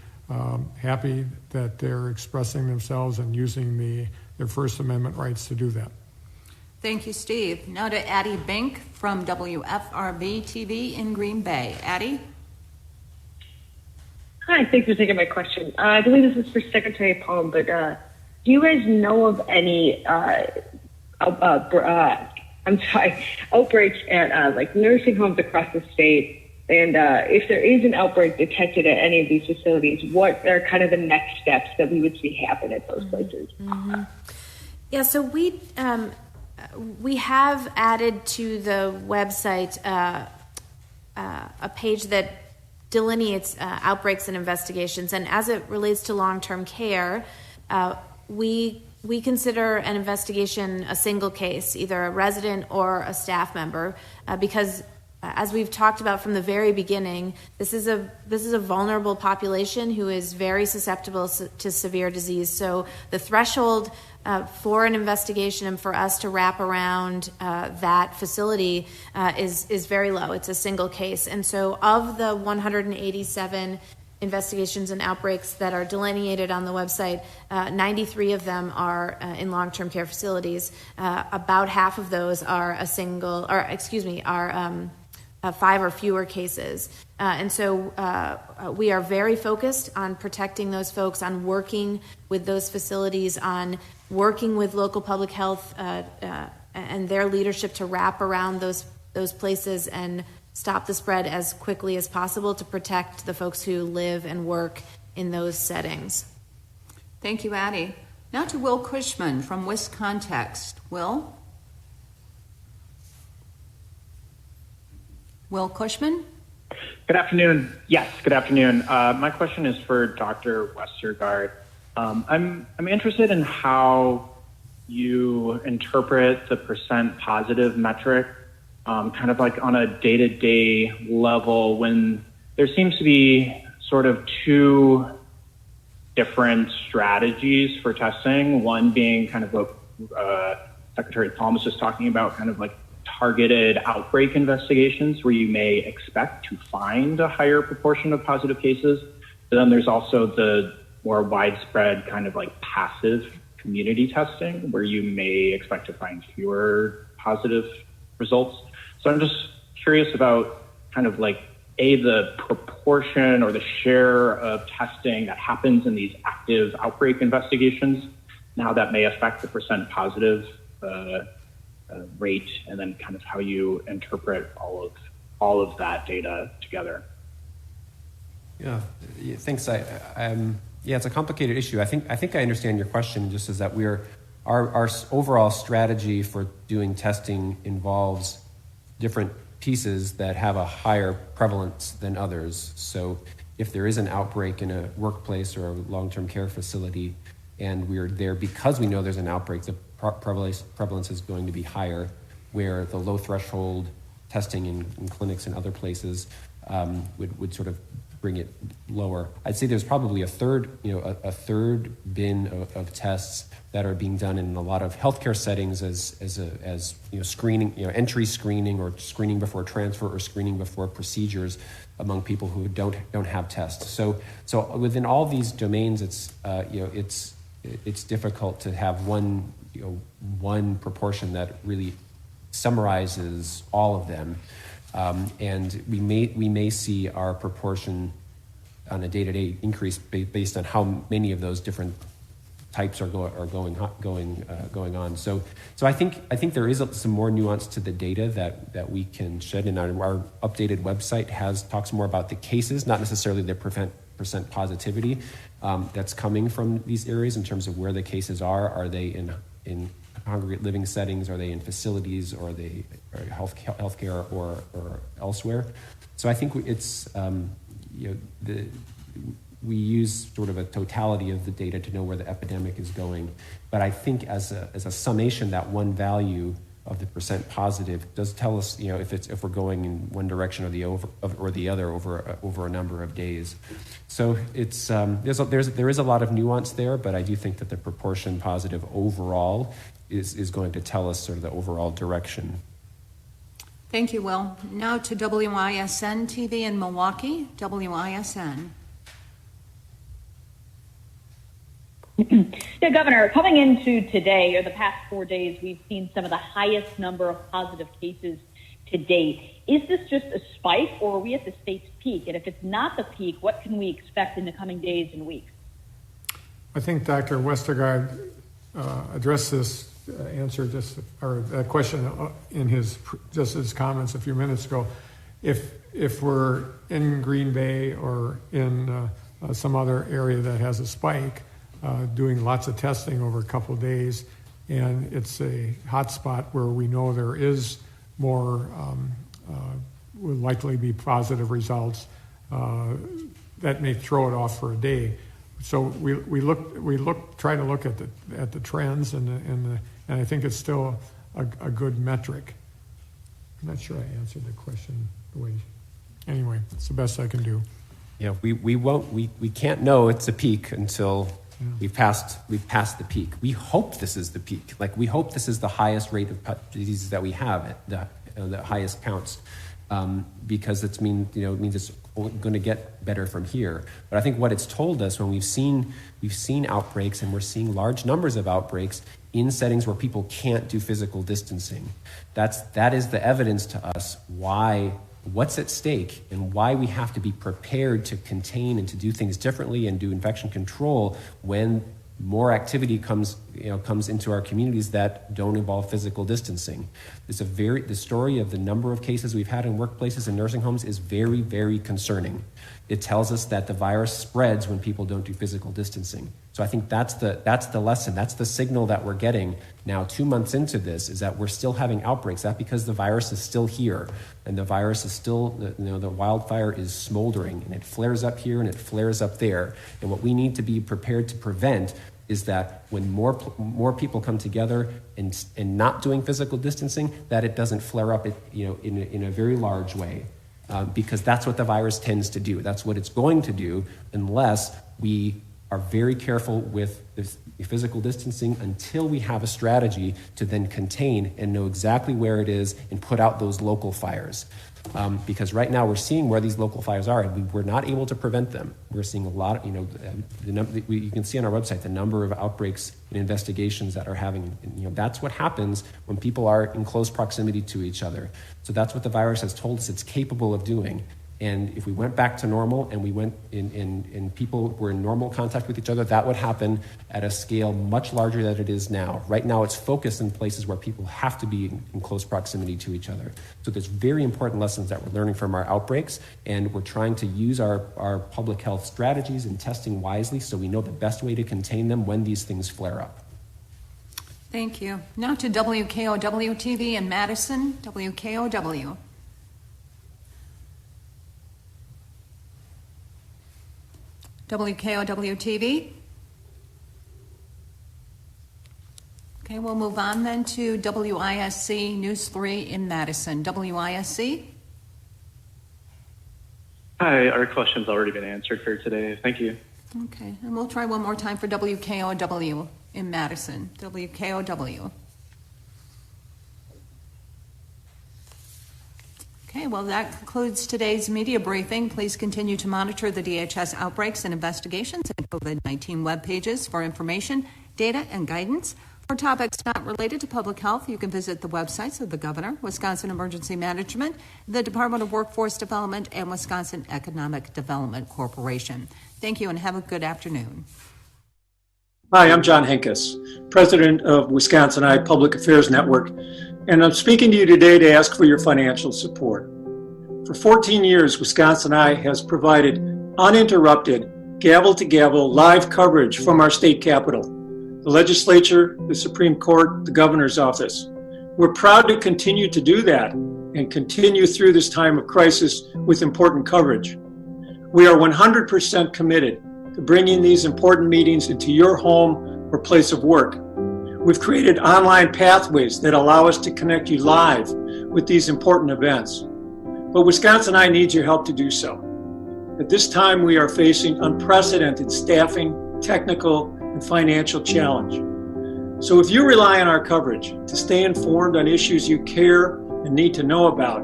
happy that they're expressing themselves and using their First Amendment rights to do that. Thank you, Steve. Now to Addie Bink from WFRB TV in Green Bay. Addie? Hi, thanks for taking my question. I believe this is for Secretary Palm, but do you guys know of any outbreaks at like nursing homes across the state? And if there is an outbreak detected at any of these facilities, what are kind of the next steps that we would see happen at those places? Mm-hmm. Yeah, so we have added to the website a page that delineates outbreaks and investigations. And as it relates to long-term care, we consider an investigation a single case, either a resident or a staff member, because as we've talked about from the very beginning, this is a vulnerable population who is very susceptible to severe disease. So the threshold for an investigation and for us to wrap around that facility is very low. It's a single case. And so of the 187 investigations and outbreaks that are delineated on the website, 93 of them are in long-term care facilities. About half of those are are 5 or fewer cases. And so we are very focused on protecting those folks, on working with those facilities, on working with local public health and their leadership to wrap around those places and stop the spread as quickly as possible to protect the folks who live and work in those settings. Thank you, Addie. Now to Will Cushman from WisContext. Will? Will Cushman? Good afternoon. Yes, good afternoon. My question is for Dr. Westergaard. I'm interested in how you interpret the percent positive metric, kind of like on a day-to-day level, when there seems to be sort of two different strategies for testing. One being kind of what Secretary Palm was just talking about, kind of like targeted outbreak investigations where you may expect to find a higher proportion of positive cases. But then there's also the more widespread kind of like passive community testing where you may expect to find fewer positive results. So I'm just curious about kind of like the proportion or the share of testing that happens in these active outbreak investigations, and how that may affect the percent positive rate, and then kind of how you interpret all of that data together. Yeah, thanks. It's a complicated issue. I think I understand your question. Just as that our overall strategy for doing testing involves different pieces that have a higher prevalence than others. So if there is an outbreak in a workplace or a long-term care facility, and we're there because we know there's an outbreak, the prevalence is going to be higher, where the low threshold testing in clinics and other places would sort of bring it lower. I'd say there's probably a third bin of tests that are being done in a lot of healthcare settings as screening, entry screening or screening before transfer or screening before procedures among people who don't have tests. So within all these domains, it's difficult to have one proportion that really summarizes all of them. And we may see our proportion on a day-to-day increase based on how many of those different types are going on. So I think there is some more nuance to the data that we can shed, and our updated website talks more about the cases, not necessarily the percent positivity that's coming from these areas in terms of where the cases are. Are they in congregate living settings? Are they in facilities? Or are they healthcare or elsewhere? So I think it's we use sort of a totality of the data to know where the epidemic is going. But I think as a summation, that one value of the percent positive does tell us, if we're going in one direction or the other over a number of days. So it's there is a lot of nuance there, but I do think that the proportion positive overall is going to tell us sort of the overall direction. Thank you, Will. Now to WISN TV in Milwaukee. WISN. Yeah, Governor, coming into today or the past 4 days, we've seen some of the highest number of positive cases to date. Is this just a spike, or are we at the state's peak? And if it's not the peak, what can we expect in the coming days and weeks? I think Dr. Westergaard addressed this that question in his comments a few minutes ago. If we're in Green Bay or in some other area that has a spike, doing lots of testing over a couple of days, and it's a hot spot where we know there is more, will likely be positive results, that may throw it off for a day. So we try to look at the trends, and I think it's still a good metric. I'm not sure I answered the question the way. Anyway, it's the best I can do. Yeah, we can't know it's a peak until we've passed the peak. We hope this is the peak. Like, we hope this is the highest rate of diseases that we have, the highest counts, because it means it's going to get better from here. But I think what it's told us when we've seen outbreaks, and we're seeing large numbers of outbreaks in settings where people can't do physical distancing. That is the evidence to us what's at stake and why we have to be prepared to contain and to do things differently and do infection control when more activity comes into our communities that don't involve physical distancing. The story of the number of cases we've had in workplaces and nursing homes is very, very concerning. It tells us that the virus spreads when people don't do physical distancing. So I think that's the lesson. That's the signal that we're getting now 2 months into this, is that we're still having outbreaks. That's because the virus is still here, and the virus is still, the wildfire is smoldering, and it flares up here and it flares up there. And what we need to be prepared to prevent is that when more people come together and not doing physical distancing, that it doesn't flare up in a very large way. Because that's what the virus tends to do. That's what it's going to do unless we are very careful with the physical distancing until we have a strategy to then contain and know exactly where it is and put out those local fires. Because right now we're seeing where these local fires are, and we're not able to prevent them. We're seeing a lot of, you can see on our website the number of outbreaks and investigations that are having, that's what happens when people are in close proximity to each other. So that's what the virus has told us it's capable of doing. And if we went back to normal and we went in people were in normal contact with each other, that would happen at a scale much larger than it is now. Right now, it's focused in places where people have to be in close proximity to each other. So there's very important lessons that we're learning from our outbreaks, and we're trying to use our public health strategies and testing wisely so we know the best way to contain them when these things flare up. Thank you. Now to WKOW TV in Madison. WKOW. WKOW TV. Okay, we'll move on then to WISC News 3 in Madison. WISC. Hi, our question's already been answered for today. Thank you. Okay, and we'll try one more time for WKOW in Madison. WKOW. Okay, well, that concludes today's media briefing. Please continue to monitor the DHS outbreaks and investigations and COVID-19 web pages for information, data, and guidance. For topics not related to public health, you can visit the websites of the Governor, Wisconsin Emergency Management, the Department of Workforce Development, and Wisconsin Economic Development Corporation. Thank you and have a good afternoon. Hi, I'm John Henkes, President of WisconsinEye Public Affairs Network, and I'm speaking to you today to ask for your financial support. For 14 years, WisconsinEye has provided uninterrupted, gavel-to-gavel live coverage from our state capitol, the legislature, the Supreme Court, the governor's office. We're proud to continue to do that and continue through this time of crisis with important coverage. We are 100% committed to bringing these important meetings into your home or place of work. We've created online pathways that allow us to connect you live with these important events. But WisconsinEye needs your help to do so. At this time, we are facing unprecedented staffing, technical, and financial challenge. So if you rely on our coverage to stay informed on issues you care and need to know about,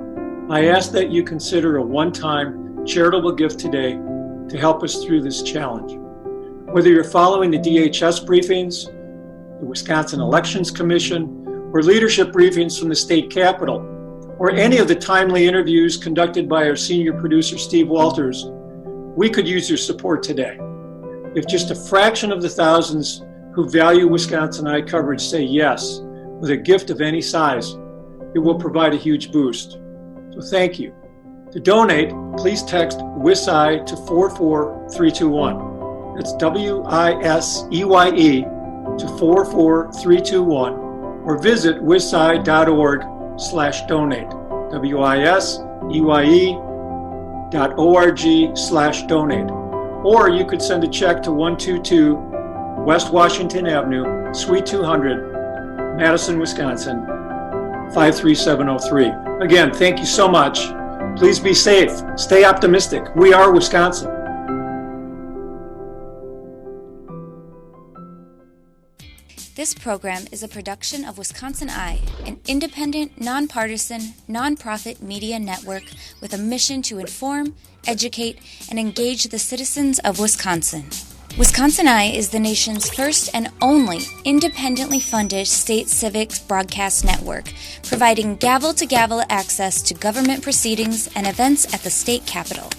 I ask that you consider a one-time charitable gift today to help us through this challenge. Whether you're following the DHS briefings, the Wisconsin Elections Commission, or leadership briefings from the state capitol, or any of the timely interviews conducted by our senior producer, Steve Walters, we could use your support today. If just a fraction of the thousands who value WisconsinEye coverage say yes with a gift of any size, it will provide a huge boost. So thank you. To donate, please text WisEye to 44321. That's WISEYE to 44321, or visit wiseye.org/donate. WISEYE.org/donate. Or you could send a check to 122 West Washington Avenue, Suite 200, Madison, Wisconsin, 53703. Again, thank you so much. Please be safe. Stay optimistic. We are Wisconsin. This program is a production of WisconsinEye, an independent, nonpartisan, nonprofit media network with a mission to inform, educate, and engage the citizens of Wisconsin. WisconsinEye is the nation's first and only independently funded state civics broadcast network, providing gavel-to-gavel access to government proceedings and events at the state capitol.